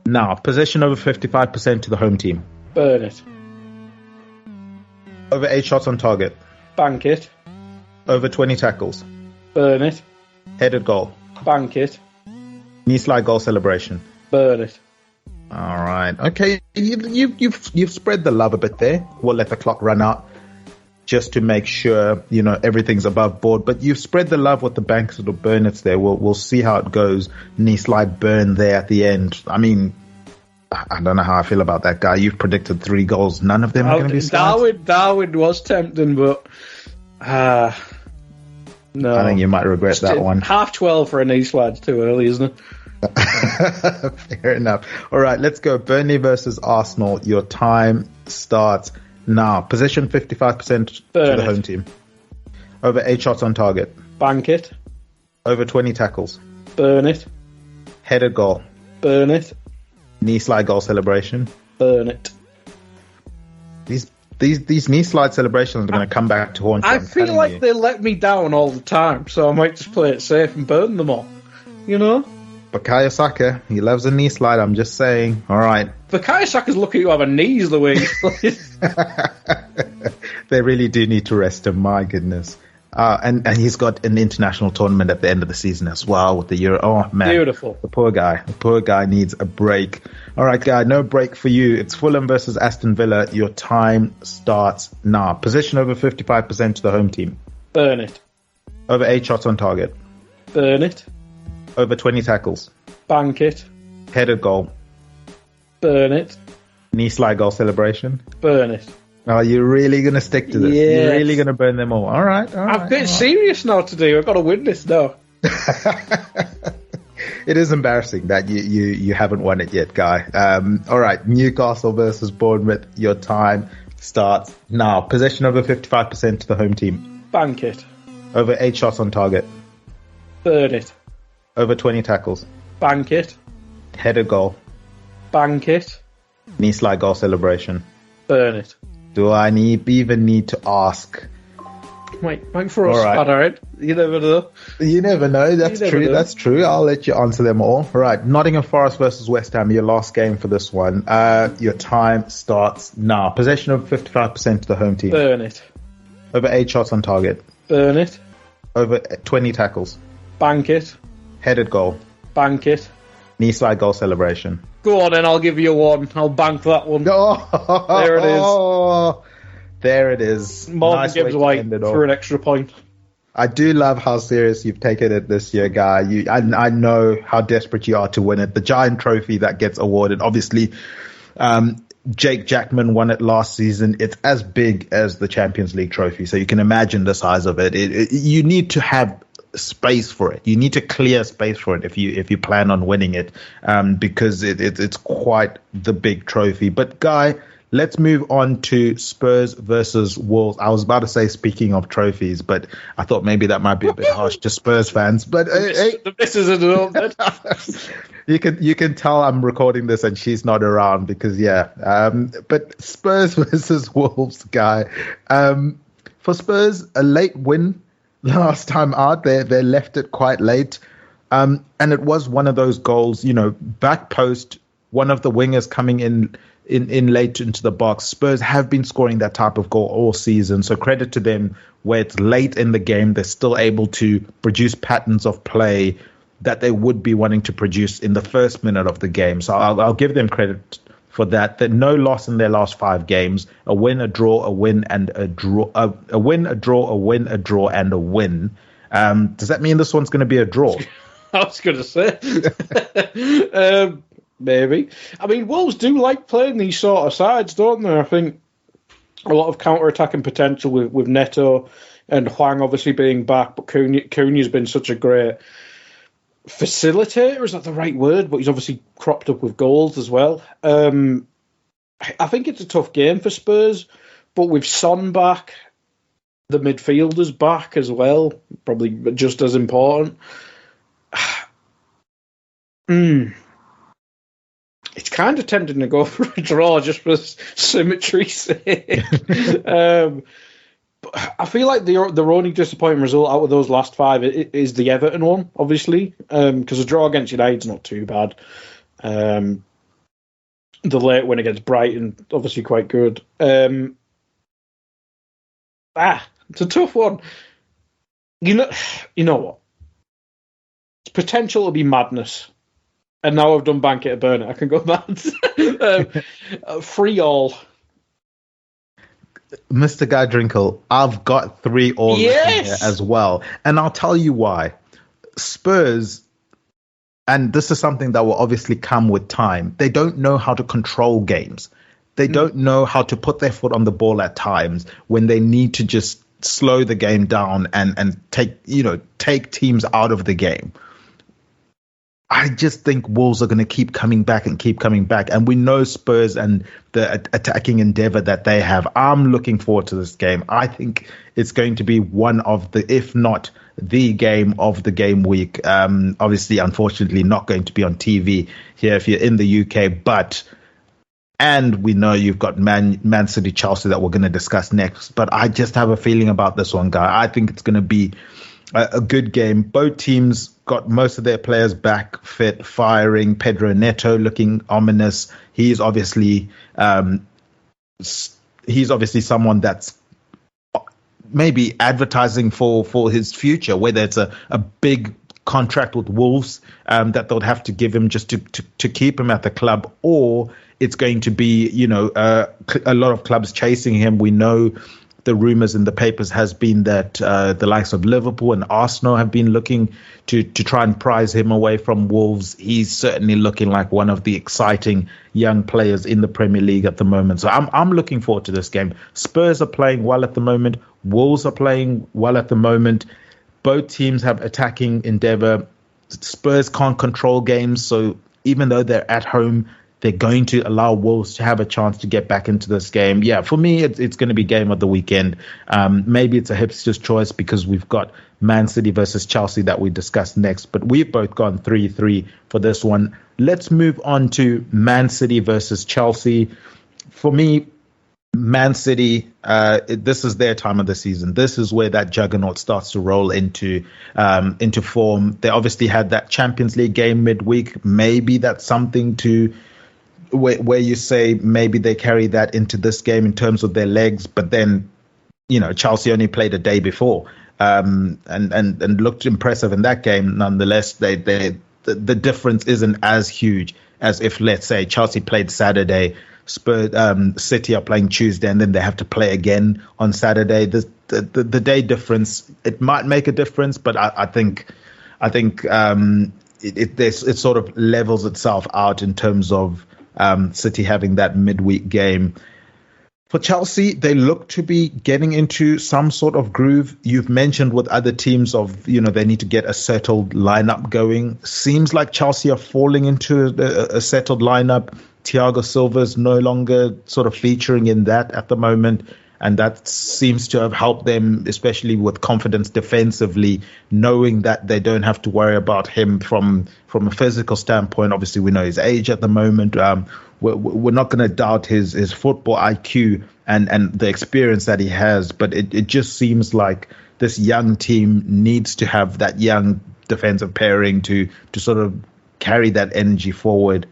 now. Possession over 55% to the home team. Burn it. Over 8 shots on target. Bank it. Over 20 tackles. Burn it. Headed goal. Bank it. Knee slide goal celebration. Burn it. All right. Okay, you've spread the love a bit there. We'll let the clock run out just to make sure everything's above board. But you've spread the love with the Bank It or Burn It there. We'll see how it goes. Knee slide burn there at the end. I mean, I don't know how I feel about that, Guy. You've predicted 3 goals. None of them are going to be slides. Darwin was tempting, but no. I think you might regret that one. 12:30 for a knee slide's too early, isn't it? Fair enough. All right, let's go. Burnley versus Arsenal. Your time starts now. Possession 55% to the home team. Over 8 shots on target. Bank it. Over 20 tackles. Burn it. Headed goal. Burn it. Knee slide goal celebration. Burn it. These knee slide celebrations are going to come back to haunt you. I feel like they let me down all the time, so I might just play it safe and burn them all. Bukayo Saka, he loves a knee slide, I'm just saying. All right. Bukayo Saka's lucky to have a knees the way he's playing. They really do need to rest him, my goodness. And he's got an international tournament at the end of the season as well with the Euro. Oh, man. Beautiful. The poor guy needs a break. All right, Guy, no break for you. It's Fulham versus Aston Villa. Your time starts now. Possession over 55% to the home team. Burn it. Over 8 shots on target. Burn it. Over 20 tackles. Bank it. Headed goal. Burn it. Knee slide goal celebration. Burn it. Are you really going to stick to this? Yes. You're really going to burn them all? All right. I'm getting serious now today. I've got to win this now. it is embarrassing that you haven't won it yet, Guy. All right, Newcastle versus Bournemouth. Your time starts now. Possession over 55% to the home team. Bank it. Over 8 shots on target. Burn it. Over 20 tackles. Bank it. Headed goal. Bank it. Knee slide goal celebration. Burn it. Do I even need to ask? Might throw a spanner in. You never know. You never know. That's true. That's true. I'll let you answer them all. All right. Nottingham Forest versus West Ham. Your last game for this one. Your time starts now. Possession of 55% to the home team. Burn it. Over 8 shots on target. Burn it. Over 20 tackles. Bank it. Headed goal. Bank it. Knee slide goal celebration. Go on then, I'll give you one. I'll bank that one. Oh, there it is. There it is. Morgan Gibbs White for an extra point. I do love how serious you've taken it this year, Guy. I know how desperate you are to win it. The giant trophy that gets awarded, obviously, Jake Jackman won it last season. It's as big as the Champions League trophy, so you can imagine the size of it. You need to have space for it. You need to clear space for it if you plan on winning it, because it's quite the big trophy. But Guy, let's move on to Spurs versus Wolves. I was about to say, speaking of trophies, but I thought maybe that might be a bit harsh to Spurs fans. But this is a little bit. You can tell I'm recording this and she's not around because but Spurs versus Wolves, Guy. For Spurs, a late win last time out. They left it quite late, and it was one of those goals, back post, one of the wingers coming in late into the box. Spurs have been scoring that type of goal all season, so credit to them where it's late in the game. They're still able to produce patterns of play that they would be wanting to produce in the first minute of the game. So I'll give them credit for that. They're no loss in their last 5 games. A win, a draw, a win, and a draw. A win, a draw, a win, a draw, and a win. Does that mean this one's going to be a draw? I was going to say. Maybe. I mean, Wolves do like playing these sort of sides, don't they? I think a lot of counter-attacking potential with Neto and Hwang obviously being back, but Cunha's been such a great facilitator, is that the right word? But he's obviously cropped up with goals as well. I think it's a tough game for Spurs, but with Son back, the midfielders back as well, probably just as important. It's kind of tempting to go for a draw just for symmetry's sake. I feel like the only disappointing result out of those last 5 is the Everton one, obviously, because a draw against United's not too bad. The late win against Brighton, obviously quite good. It's a tough one. You know what? It's potential to be madness. And now I've done bank it or burn it. I can go mad. 3-3. Mr. Guy Drinkle, I've got 3-3 yes! here as well. And I'll tell you why. Spurs, and this is something that will obviously come with time, they don't know how to control games. They don't know how to put their foot on the ball at times when they need to just slow the game down and take teams out of the game. I just think Wolves are going to keep coming back. And we know Spurs and the attacking endeavour that they have. I'm looking forward to this game. I think it's going to be one of the, if not the game of the game week. Obviously, unfortunately, not going to be on TV here if you're in the UK. And we know you've got Man City, Chelsea that we're going to discuss next. But I just have a feeling about this one, Guy. I think it's going to be a good game. Both teams got most of their players back, fit, firing. Pedro Neto looking ominous. He's obviously someone that's maybe advertising for his future, whether it's a big contract with Wolves that they'll have to give him just to keep him at the club, or it's going to be a lot of clubs chasing him. We know the rumours in the papers has been that the likes of Liverpool and Arsenal have been looking to try and prize him away from Wolves. He's certainly looking like one of the exciting young players in the Premier League at the moment. So I'm looking forward to this game. Spurs are playing well at the moment. Wolves are playing well at the moment. Both teams have attacking endeavour. Spurs can't control games, so even though they're at home, they're going to allow Wolves to have a chance to get back into this game. Yeah, for me, it's going to be game of the weekend. Maybe it's a hipster's choice because we've got Man City versus Chelsea that we discuss next, but we've both gone 3-3 for this one. Let's move on to Man City versus Chelsea. For me, Man City, this is their time of the season. This is where that juggernaut starts to roll into form. They obviously had that Champions League game midweek. Maybe that's something to where you say maybe they carry that into this game in terms of their legs. But then, Chelsea only played a day before and looked impressive in that game. Nonetheless, the difference isn't as huge as if, let's say, Chelsea played Saturday. City are playing Tuesday, and then they have to play again on Saturday. The day difference, it might make a difference, but I think it sort of levels itself out in terms of City having that midweek game. For Chelsea, they look to be getting into some sort of groove. You've mentioned with other teams they need to get a settled lineup going. Seems like Chelsea are falling into a settled lineup. Thiago Silva's no longer sort of featuring in that at the moment, and that seems to have helped them, especially with confidence defensively, knowing that they don't have to worry about him from a physical standpoint. Obviously, we know his age at the moment. We're not going to doubt his football IQ and the experience that he has, but it just seems like this young team needs to have that young defensive pairing to sort of carry that energy forward.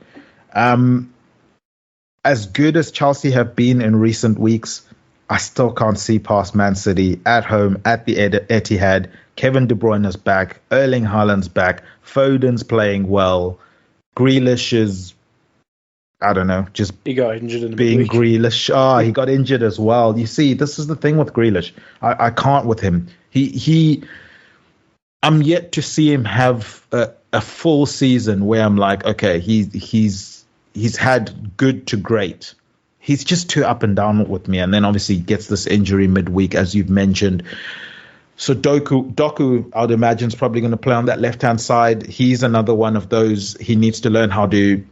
As good as Chelsea have been in recent weeks, I still can't see past Man City at home at the Etihad. Kevin De Bruyne is back. Erling Haaland's back. Foden's playing well. Grealish is, I don't know, just he got injured in the being midweek. Grealish. He got injured as well. You see, this is the thing with Grealish. I can't with him. I'm yet to see him have a full season where I'm like, okay, he's had good to great. He's just too up and down with me. And then obviously gets this injury midweek, as you've mentioned. So Doku, I'd imagine, is probably going to play on that left-hand side. He's another one of those. He needs to learn how to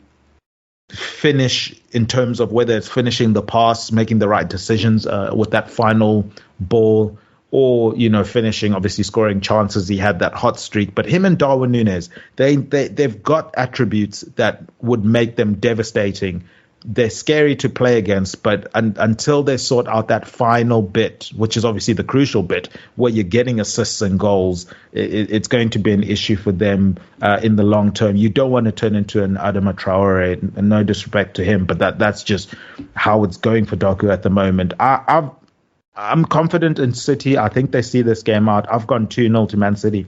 finish in terms of whether it's finishing the pass, making the right decisions with that final ball, or, finishing, obviously scoring chances. He had that hot streak. But him and Darwin Núñez, they've got attributes that would make them devastating. They're scary to play against, but until they sort out that final bit, which is obviously the crucial bit, where you're getting assists and goals, it's going to be an issue for them in the long term. You don't want to turn into an Adama Traore, and no disrespect to him, but that's just how it's going for Doku at the moment. I'm confident in City. I think they see this game out. I've gone 2-0 to Man City.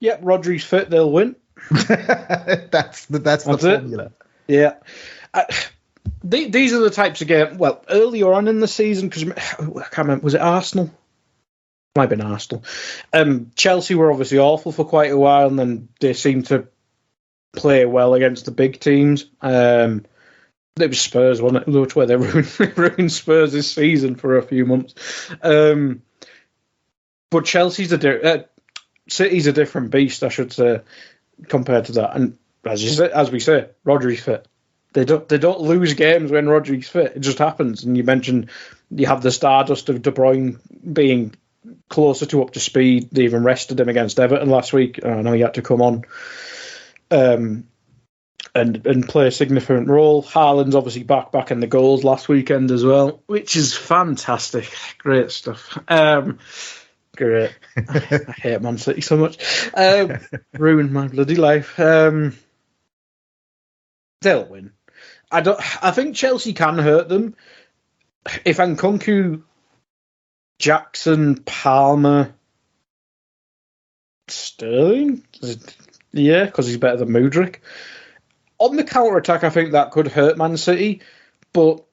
Yep, Rodri's fit, they'll win. That's the formula. Yeah. These are the types of games. Well, earlier on in the season, because I can't remember, was it Arsenal? Might have been Arsenal. Chelsea were obviously awful for quite a while, and then they seemed to play well against the big teams. It was Spurs, wasn't it? Which way they ruined Spurs this season for a few months. But City's a different beast, I should say, compared to that. And as we say, Rodri's fit. They don't lose games when Rodri's fit. It just happens. And you mentioned you have the stardust of De Bruyne being closer to up to speed. They even rested him against Everton last week. I know he had to come on and play a significant role. Haaland's obviously back in the goals last weekend as well, which is fantastic. Great stuff. Great. I hate Man City so much. Ruined my bloody life. They'll win. I think Chelsea can hurt them. If Nkunku, Jackson, Palmer, Sterling, yeah, because he's better than Mudryk. On the counter-attack, I think that could hurt Man City, but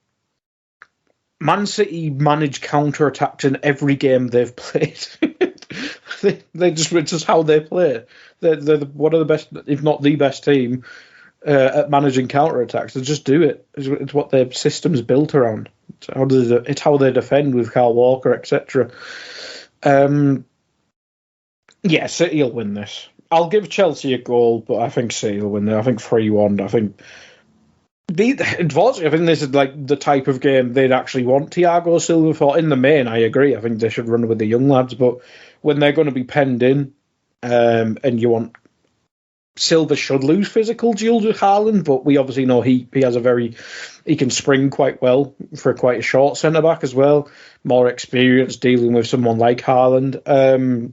Man City manage counter-attacks in every game they've played. It's just how they play. They're one of the best, if not the best team at managing counter-attacks. They just do it. It's what their system's built around. It's how they defend with Kyle Walker, etc. Yeah, City will win this. I'll give Chelsea a goal, but I think City will win there. I think 3-1. I think unfortunately, I think this is like the type of game they'd actually want Thiago Silva for. In the main, I agree. I think they should run with the young lads, but when they're going to be penned in, and you want Silva should lose physical duels with Haaland, but we obviously know he can spring quite well for quite a short centre back as well. More experience dealing with someone like Haaland.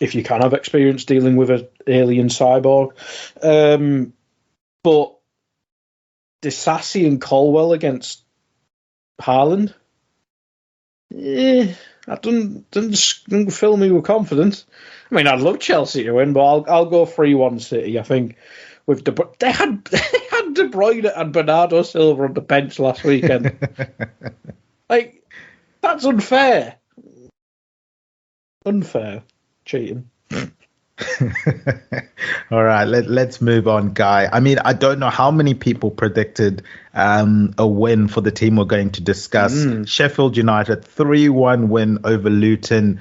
If you can have experience dealing with an alien cyborg. But Disasi and Colwell against Haaland, that doesn't fill me with confidence. I mean, I'd love Chelsea to win, but I'll go 3-1 City. I think with they had De Bruyne and Bernardo Silva on the bench last weekend. Like, that's unfair. Unfair. Cheating. All right, let's move on, Guy. I mean, I don't know how many people predicted a win for the team we're going to discuss. Sheffield United 3-1 win over Luton.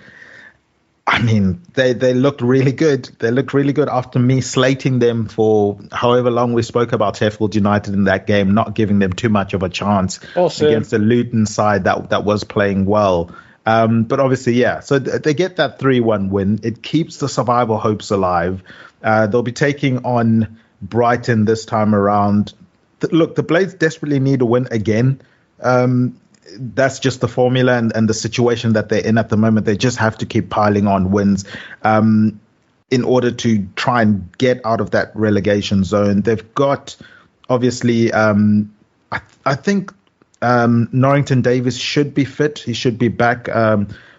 I mean, they looked really good. They looked really good after me slating them for however long we spoke about Sheffield United in that game, not giving them too much of a chance against the Luton side that was playing well. But obviously, yeah, so they get that 3-1 win. It keeps the survival hopes alive. They'll be taking on Brighton this time around. Look, the Blades desperately need a win again. That's just the formula and the situation that they're in at the moment. They just have to keep piling on wins in order to try and get out of that relegation zone. They've got, obviously, I think Norrington Davis should be fit. He should be back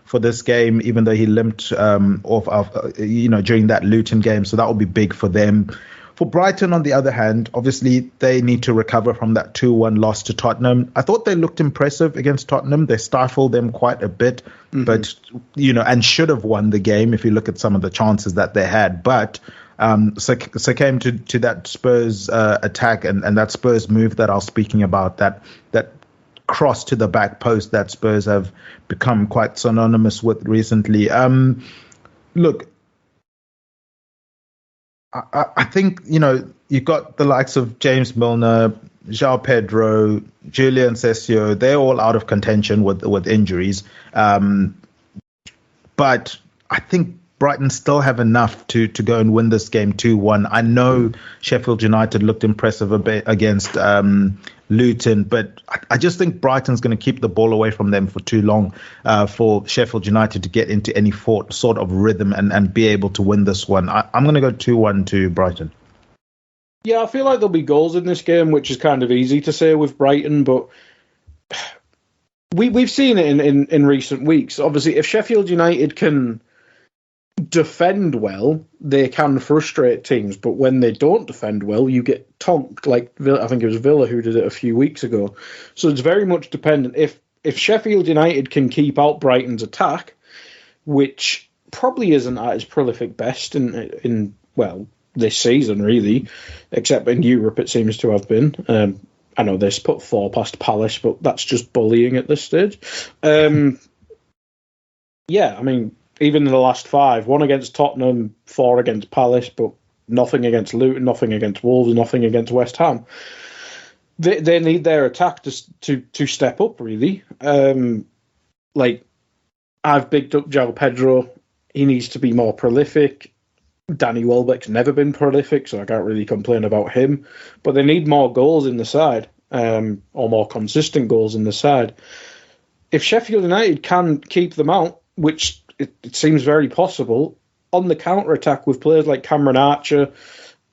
for this game, even though he limped off during that Luton game. So that will be big for them. For Brighton, on the other hand, obviously they need to recover from that 2-1 loss to Tottenham. I thought they looked impressive against Tottenham. They stifled them quite a bit, but and should have won the game if you look at some of the chances that they had. But came to that Spurs attack and that Spurs move that I was speaking about, that cross to the back post that Spurs have become quite synonymous with recently. Look, I think, you've got the likes of James Milner, João Pedro, Julian Sessio. They're all out of contention with injuries. But I think Brighton still have enough to go and win this game 2-1. I know Sheffield United looked impressive a bit against Luton, but I just think Brighton's going to keep the ball away from them for too long for Sheffield United to get into any sort of rhythm and be able to win this one. I'm going to go 2-1 to Brighton. Yeah, I feel like there'll be goals in this game, which is kind of easy to say with Brighton, but we've seen it in recent weeks. Obviously, if Sheffield United can defend well, they can frustrate teams, but when they don't defend well, you get tonked, like I think it was Villa who did it a few weeks ago. So it's very much dependent. If Sheffield United can keep out Brighton's attack, which probably isn't at its prolific best in this season, really, except in Europe it seems to have been. I know they put 4 past Palace, but that's just bullying at this stage. Yeah, I mean, even in the last 5, 1 against Tottenham, 4 against Palace, but nothing against Luton, nothing against Wolves, nothing against West Ham. They need their attack to step up, really. Like, I've bigged up João Pedro. He needs to be more prolific. Danny Welbeck's never been prolific, so I can't really complain about him. But they need more goals in the side, or more consistent goals in the side. If Sheffield United can keep them out, which it seems very possible, on the counter-attack with players like Cameron Archer,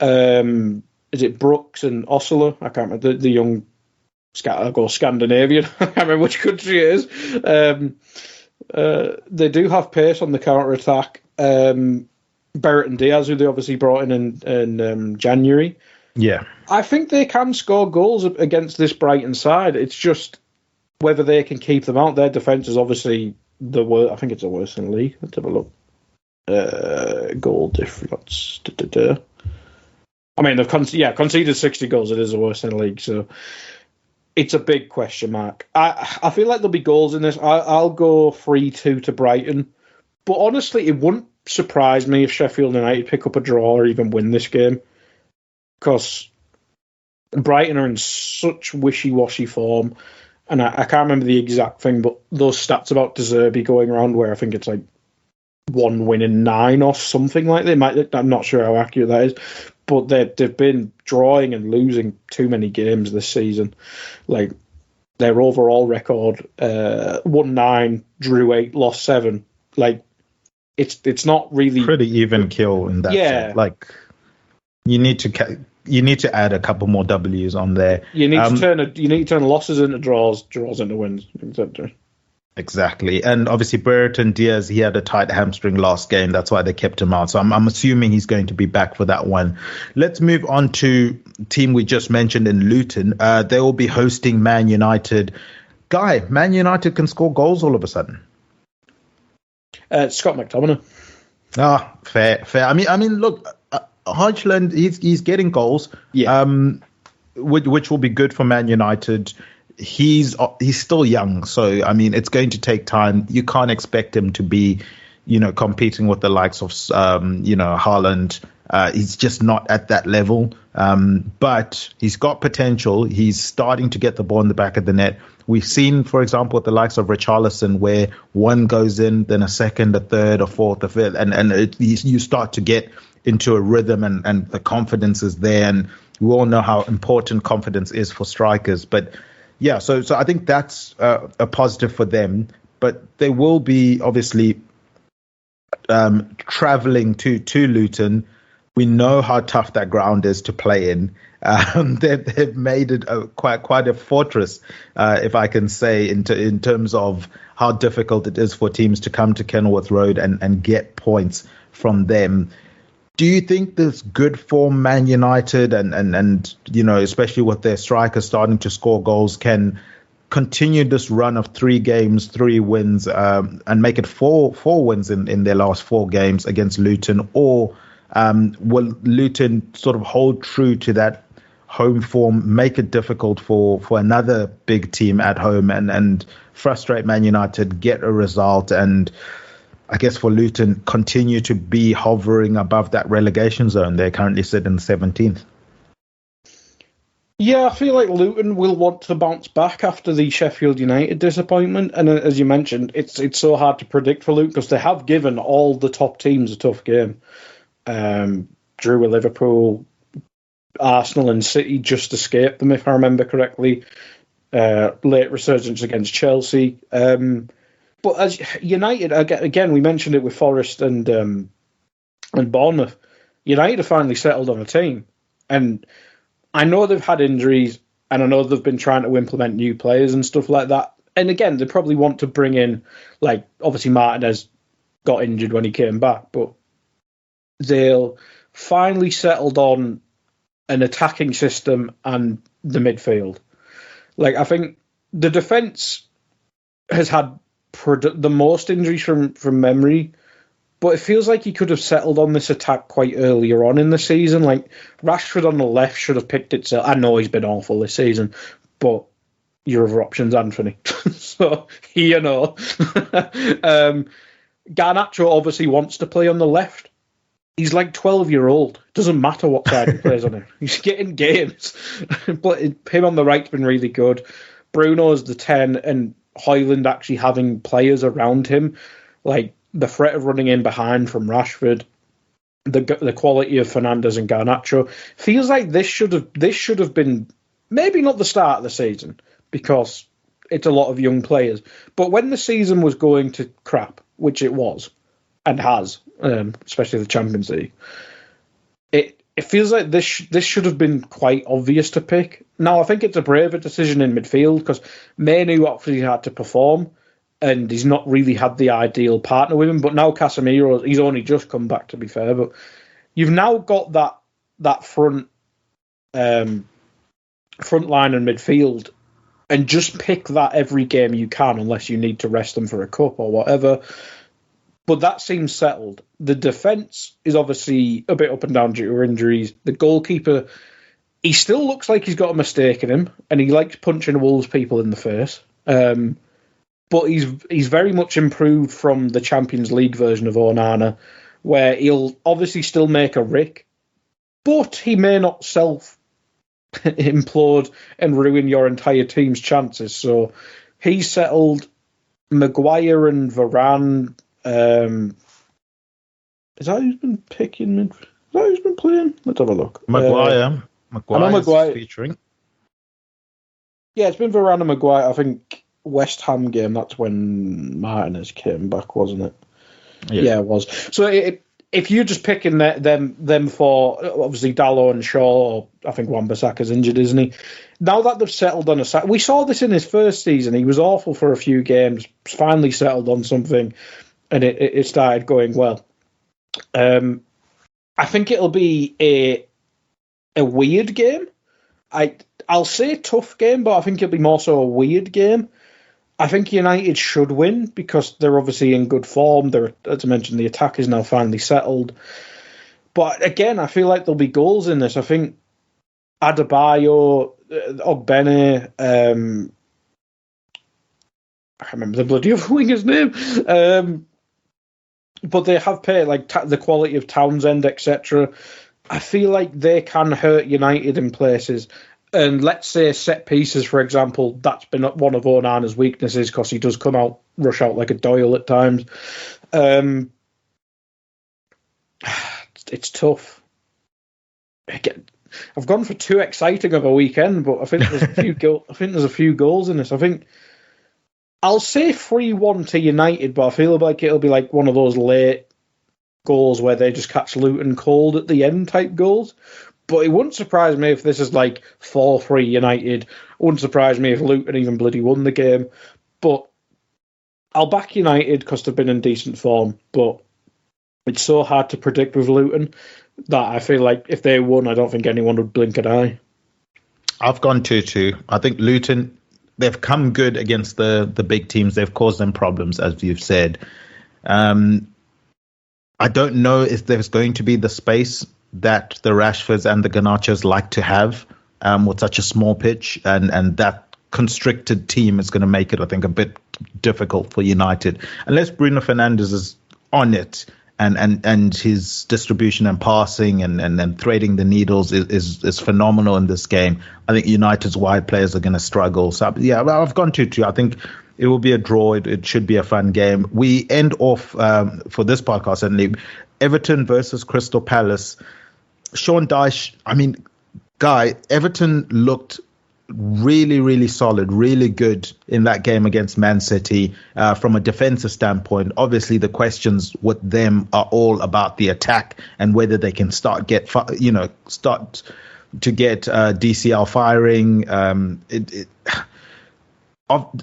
is it Brooks and Osler? I can't remember, the young Scandinavian. I can't remember which country it is. They do have pace on the counter-attack. Barrett and Diaz, who they obviously brought in January. Yeah. I think they can score goals against this Brighton side. It's just whether they can keep them out. Their defence is obviously the worst. I think it's the worst in the league. Let's have a look. Goal difference. I mean, they've conceded 60 goals. It is the worst in the league. So it's a big question mark. I feel like there'll be goals in this. I'll go 3-2 to Brighton. But honestly, it wouldn't surprise me if Sheffield United pick up a draw or even win this game, because Brighton are in such wishy-washy form, and I can't remember the exact thing, but those stats about De Zerbi going around where I think it's like 1 win in 9 or something like that. I'm not sure how accurate that is, but they've been drawing and losing too many games this season. Like, their overall record, won 9, drew 8, lost 7. Like, it's not really pretty even kill in that sense. Like, you need to add a couple more W's on there. You need to turn losses into draws into wins, etc. Exactly. And obviously Brereton Diaz, he had a tight hamstring last game. That's why they kept him out. So I'm assuming he's going to be back for that one. Let's move on to team we just mentioned in Luton. They will be hosting Man United. Guy, Man United can score goals all of a sudden. Scott McTominay. Fair. I mean, look, Hodgland, he's getting goals. Yeah. Which will be good for Man United. He's still young, so I mean it's going to take time. You can't expect him to be, competing with the likes of Haaland. He's just not at that level. But he's got potential. He's starting to get the ball in the back of the net. We've seen, for example, with the likes of Richarlison, where one goes in, then a second, a third, a fourth, a fifth, and you start to get into a rhythm, and the confidence is there. And we all know how important confidence is for strikers, but. Yeah, so I think that's a positive for them, but they will be obviously traveling to Luton. We know how tough that ground is to play in. They've made it quite a fortress, if I can say, in terms of how difficult it is for teams to come to Kenilworth Road and get points from them. Do you think this good form Man United and especially with their strikers starting to score goals can continue this run of 3 games, 3 wins, and make it four wins in their last 4 games against Luton? Or will Luton sort of hold true to that home form, make it difficult for another big team at home and frustrate Man United, get a result, and I guess for Luton, continue to be hovering above that relegation zone? They currently sit in 17th. Yeah, I feel like Luton will want to bounce back after the Sheffield United disappointment. And as you mentioned, it's so hard to predict for Luton because they have given all the top teams a tough game. Drew with Liverpool, Arsenal and City just escaped them, if I remember correctly. Late resurgence against Chelsea. But as United, again, we mentioned it with Forest and Bournemouth. United have finally settled on a team. And I know they've had injuries, and I know they've been trying to implement new players and stuff like that. And again, they probably want to bring in, like, obviously Martinez got injured when he came back, but they'll finally settled on an attacking system and the midfield. Like, I think the defence has had the most injuries from memory, but it feels like he could have settled on this attack quite earlier on in the season. Like, Rashford on the left should have picked itself. I know he's been awful this season, but your other option's Anthony. So, Garnacho obviously wants to play on the left. He's like 12-year-old. Doesn't matter what side he plays on him. He's getting games. But him on the right's been really good. Bruno's the 10, and Højlund actually having players around him, like the threat of running in behind from Rashford, the quality of Fernandes and Garnacho, feels like this should have been maybe not the start of the season because it's a lot of young players, but when the season was going to crap, which it was and has, especially the Champions League, it feels like this should have been quite obvious to pick. Now, I think it's a braver decision in midfield because Manu obviously had to perform and he's not really had the ideal partner with him. But now Casemiro, he's only just come back, to be fair. But you've now got that front line and midfield, and just pick that every game you can unless you need to rest them for a cup or whatever. But that seems settled. The defence is obviously a bit up and down due to injuries. The goalkeeper, he still looks like he's got a mistake in him, and he likes punching Wolves people in the face. But he's very much improved from the Champions League version of Onana, where he'll obviously still make a rick, but he may not self-implode and ruin your entire team's chances. So he settled Maguire and Varane. Is that who's been picking? Is that who's been playing? Let's have a look. Maguire Maguire featuring. Yeah, it's been Varane and Maguire. I think West Ham game, that's when Martinez came back, wasn't it? Yeah, it was. So if you're just picking them for, obviously, Dalot and Shaw, or I think Wan-Bissaka's injured, isn't he? Now that they've settled on we saw this in his first season. He was awful for a few games, finally settled on something, and it started going well. I think it'll be a weird game. I'll say tough game, but I think it'll be more so a weird game. I think United should win because they're obviously in good form. As I mentioned, the attack is now finally settled. But again, I feel like there'll be goals in this. I think Adebayo, Ogbene, I can't remember the bloody other winger's name. But they have paid, like the quality of Townsend, etc. I feel like they can hurt United in places. And let's say set pieces, for example, that's been one of Onana's weaknesses because he does rush out like a Doyle at times. It's tough. I've gone for too exciting of a weekend, but I think there's a few goals in this. I think I'll say 3-1 to United, but I feel like it'll be like one of those late goals where they just catch Luton cold at the end type goals. But it wouldn't surprise me if this is like 4-3 United. It wouldn't surprise me if Luton even bloody won the game. But I'll back United because they've been in decent form. But it's so hard to predict with Luton that I feel like if they won, I don't think anyone would blink an eye. I've gone 2-2. I think Luton, they've come good against the big teams. They've caused them problems, as you've said. I don't know if there's going to be the space that the Rashfords and the Garnachos like to have with such a small pitch, and that constricted team is going to make it, I think, a bit difficult for United. Unless Bruno Fernandes is on it and his distribution and passing and threading the needles is phenomenal in this game, I think United's wide players are going to struggle. So, yeah, I've gone 2-2. I think it will be a draw. It should be a fun game. We end off, for this podcast, certainly, Everton versus Crystal Palace. Sean Dyche, Everton looked really, really solid, really good in that game against Man City from a defensive standpoint. Obviously, the questions with them are all about the attack and whether they can start to get DCL firing.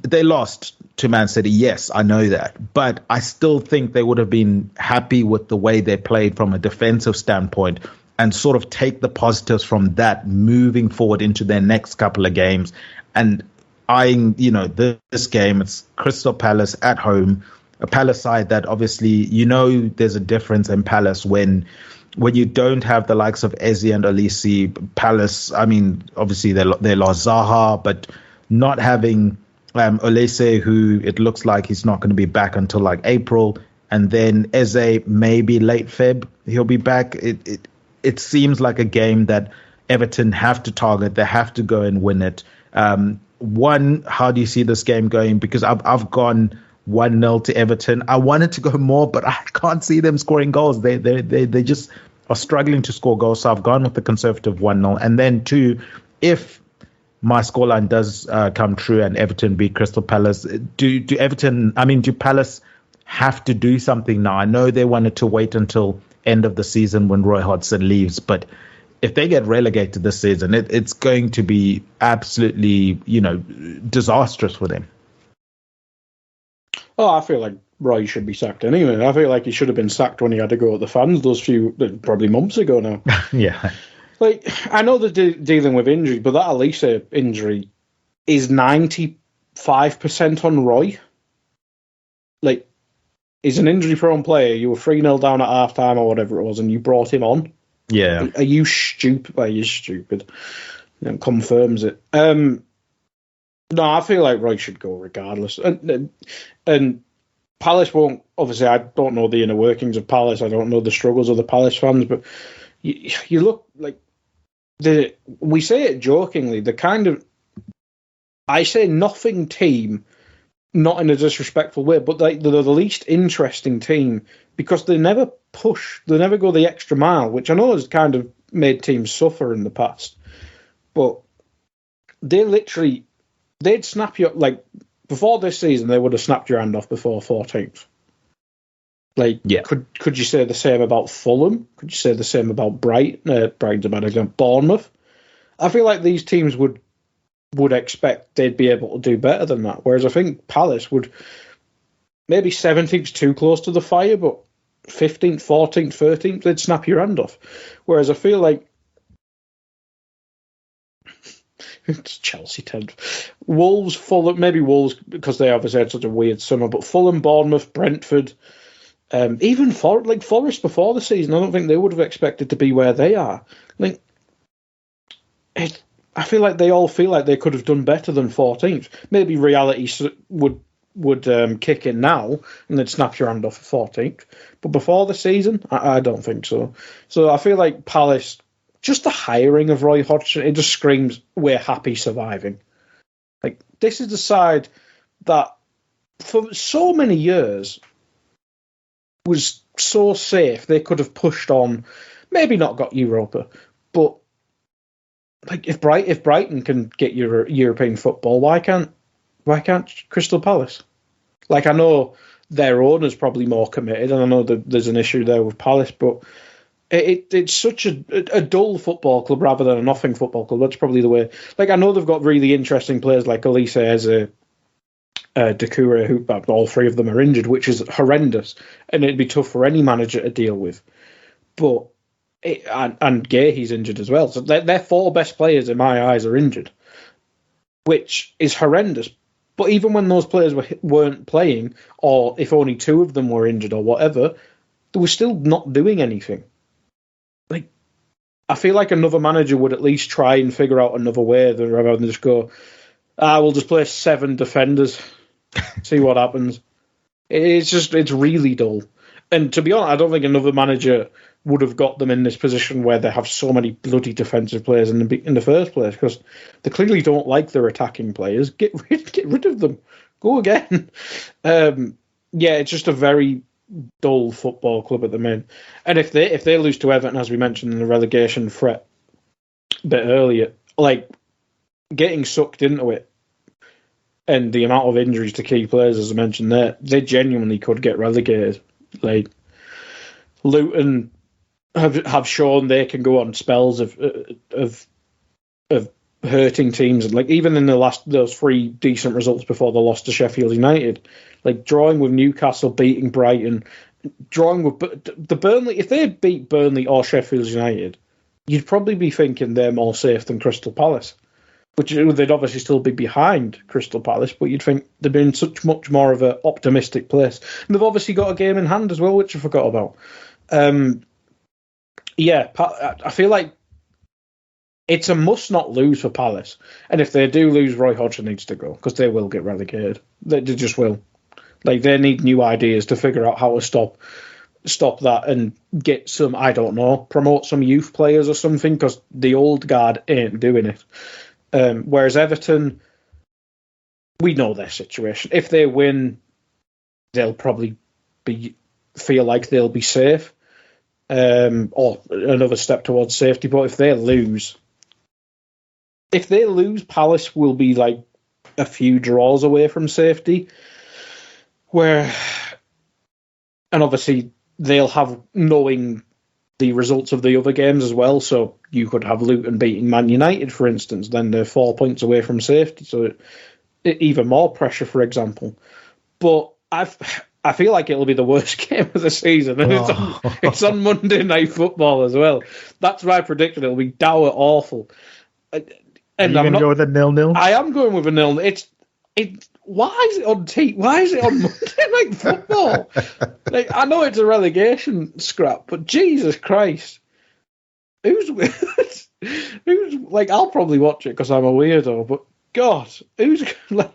They lost to Man City, yes, I know that. But I still think they would have been happy with the way they played from a defensive standpoint and sort of take the positives from that moving forward into their next couple of games. And eyeing, this game, it's Crystal Palace at home, a Palace side that obviously, there's a difference in Palace when you don't have the likes of Eze and Olise. Palace, obviously they lost Zaha, but not having Olise, who it looks like he's not going to be back until like April, and then Eze maybe late Feb he'll be back. It seems like a game that Everton have to target. They have to go and win it. One, how do you see this game going? Because I've gone 1-0 to Everton. I wanted to go more, but I can't see them scoring goals. They just are struggling to score goals. So I've gone with the conservative 1-0. And then 2, if my scoreline does come true and Everton beat Crystal Palace, do Palace have to do something now? I know they wanted to wait until end of the season when Roy Hodgson leaves, but if they get relegated this season, it's going to be absolutely, disastrous for them. Oh, I feel like Roy should be sacked anyway. I feel like he should have been sacked when he had to go at the fans probably months ago now. Yeah. Like, I know they're dealing with injury, but that Olise injury is 95% on Roy. Like, he's an injury-prone player. You were 3-0 down at half-time or whatever it was, and you brought him on. Yeah. Are you stupid? Well, you're stupid. Confirms it. No, I feel like Roy should go regardless. And Palace won't. Obviously, I don't know the inner workings of Palace. I don't know the struggles of the Palace fans. But you look like we say it jokingly. The kind of I say nothing team, not in a disrespectful way, but they're the least interesting team because they never push. They never go the extra mile, which I know has kind of made teams suffer in the past. But they'd snap you like. Before this season, they would have snapped your hand off before 14th. Like, yeah. Could you say the same about Fulham? Could you say the same about Brighton's a bad example. Bournemouth? I feel like these teams would expect they'd be able to do better than that. Whereas I think Palace would maybe 17th too close to the fire, but 15th, 14th, 13th, they'd snap your hand off. Whereas I feel like it's Chelsea 10th. Wolves, Fulham, maybe Wolves because they obviously had such a weird summer, but Fulham, Bournemouth, Brentford, even Forest before the season, I don't think they would have expected to be where they are. Like, I feel like they all feel like they could have done better than 14th. Maybe reality would kick in now and they'd snap your hand off at 14th. But before the season, I don't think so. So I feel like Palace, just the hiring of Roy Hodgson, it just screams, we're happy surviving. Like, this is the side that for so many years was so safe they could have pushed on, maybe not got Europa, but like if Brighton can get European football, why can't Crystal Palace? Like, I know their owner's probably more committed, and I know that there's an issue there with Palace, but it's such a dull football club rather than a nothing football club. That's probably the way. Like, I know they've got really interesting players like Elise Eze, Doucouré, who all three of them are injured, which is horrendous, and it'd be tough for any manager to deal with. But and Gahey's injured as well, so their four best players in my eyes are injured, which is horrendous. But even when those players weren't playing, or if only two of them were injured or whatever, they were still not doing anything. Like, I feel like another manager would at least try and figure out another way rather than just go, we'll just play 7 defenders, see what happens. It's really dull. And to be honest, I don't think another manager would have got them in this position where they have so many bloody defensive players in the first place, because they clearly don't like their attacking players. Get rid of them. Go again. It's just a very dull football club at the minute. And if they lose to Everton, as we mentioned in the relegation threat a bit earlier, like, getting sucked into it and the amount of injuries to key players, as I mentioned there, they genuinely could get relegated. Like, Luton have shown they can go on spells of hurting teams, and like even in those 3 decent results before the loss to Sheffield United, like drawing with Newcastle, beating Brighton, drawing with the Burnley. If they beat Burnley or Sheffield United, you'd probably be thinking they're more safe than Crystal Palace, which they'd obviously still be behind Crystal Palace, but you'd think they'd be in much more of an optimistic place. And they've obviously got a game in hand as well, which I forgot about. I feel like it's a must not lose for Palace. And if they do lose, Roy Hodgson needs to go, because they will get relegated. They just will. Like, they need new ideas to figure out how to stop that and get some, I don't know, promote some youth players or something, because the old guard ain't doing it. Whereas Everton, we know their situation. If they win, they'll probably feel like they'll be safe, or another step towards safety. But if they lose, Palace will be like a few draws away from safety. And obviously they'll have knowing the results of the other games as well. So you could have Luton beating Man United, for instance, then they're 4 points away from safety. So even more pressure, for example. But I feel like it'll be the worst game of the season, and it's on Monday Night Football as well. That's my prediction. It'll be dour, awful. And are you going to go with a 0-0? I am going with a 0-0. Why is it on Why is it on Monday Night Football? Like, I know it's a relegation scrap, but Jesus Christ, who's like? I'll probably watch it because I'm a weirdo. But God, who's like?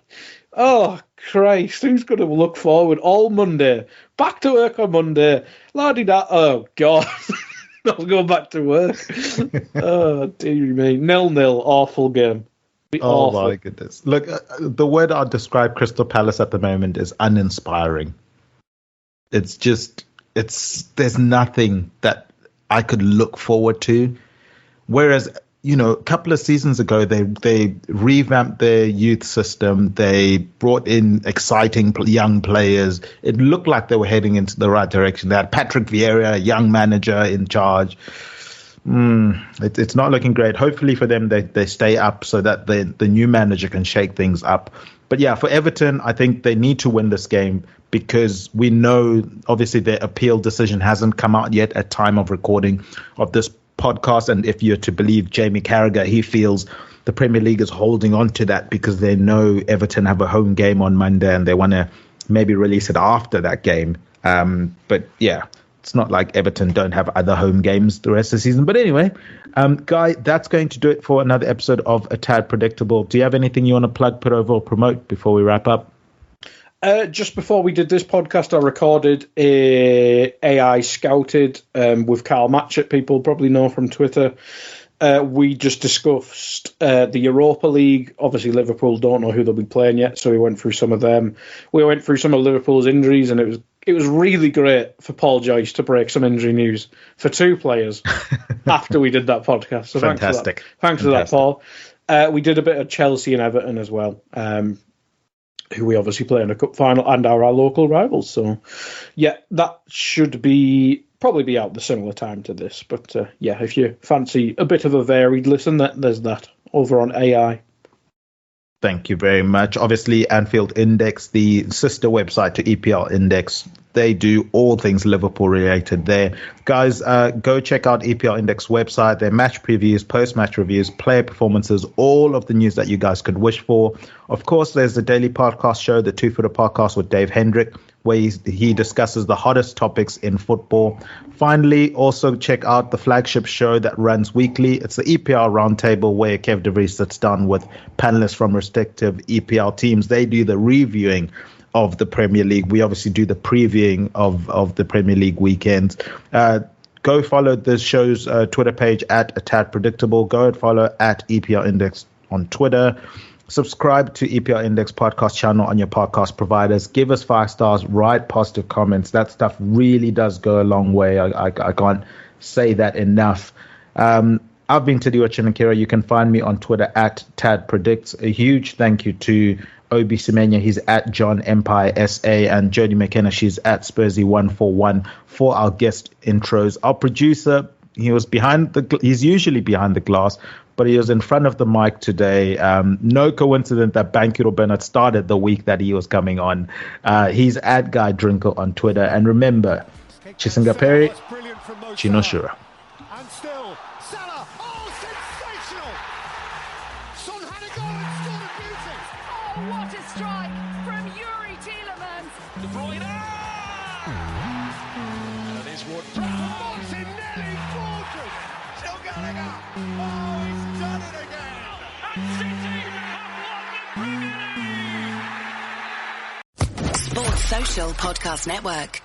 Oh Christ, who's going to look forward all Monday? Back to work on Monday. La-di-da. Oh, God. I'll go back to work. Oh, dear me. 0-0, awful game. Awful. My goodness. Look, the word I'd describe Crystal Palace at the moment is uninspiring. It's just, there's nothing that I could look forward to. Whereas, a couple of seasons ago, they revamped their youth system. They brought in exciting young players. It looked like they were heading into the right direction. They had Patrick Vieira, a young manager in charge. It's not looking great. Hopefully for them, they stay up so that the new manager can shake things up. But yeah, for Everton, I think they need to win this game because we know, obviously, their appeal decision hasn't come out yet at time of recording of this podcast. And if you're to believe Jamie Carragher, he feels the Premier League is holding on to that because they know Everton have a home game on Monday and they want to maybe release it after that game. But yeah, it's not like Everton don't have other home games the rest of the season. But anyway, Guy, that's going to do it for another episode of A Tad Predictable. Do you have anything you want to plug, put over, or promote before we wrap up? Just before we did this podcast, I recorded a AI Scouted with Carl Matchett, people probably know from Twitter. We just discussed the Europa League. Obviously, Liverpool don't know who they'll be playing yet, so we went through some of them. We went through some of Liverpool's injuries, and it was really great for Paul Joyce to break some injury news for two players after we did that podcast. So fantastic. Thanks for that, Paul. We did a bit of Chelsea and Everton as well. Who we obviously play in a cup final and are our local rivals. So, yeah, that should probably be out the similar time to this. But, yeah, if you fancy a bit of a varied listen, there's that over on AI. Thank you very much. Obviously, Anfield Index, the sister website to EPL Index, they do all things Liverpool related there. Guys, go check out EPL Index website, their match previews, post-match reviews, player performances, all of the news that you guys could wish for. Of course, there's the daily podcast show, the Two Footer Podcast with Dave Hendrick, where he discusses the hottest topics in football. Finally, also check out the flagship show that runs weekly. It's the EPL Roundtable, where Kev De Vries sits down with panelists from respective EPL teams. They do the reviewing of the Premier League. We obviously do the previewing of the Premier League weekends. Go follow the show's Twitter page at A Tad Predictable. Go and follow at EPL Index on Twitter. Subscribe to EPL Index podcast channel on your podcast providers. Give us 5 stars. Write positive comments. That stuff really does go a long way. I can't say that enough. I've been Tadiwa Chinakira. You can find me on Twitter at Tad Predicts. A huge thank you to Obi Semenya, he's at John Empire SA, and Jodie McKenna, she's at Spursy141 for our guest intros. Our producer, he's usually behind the glass, but he was in front of the mic today. No coincidence that Bankiro Bennett started the week that he was coming on. He's at Guy Drinkle on Twitter. And remember, Chisingaperi, Chinoshura. And still, Salah, sensational! Son had a go and scored a beauty! Oh, what a strike from Yuri Tielemans. De Bruyne! And it is Wood-Prowse. Martinelli, gorgeous! Still going up. Oh, he's done it again. And City have won the Premier League. Sports Social Podcast Network.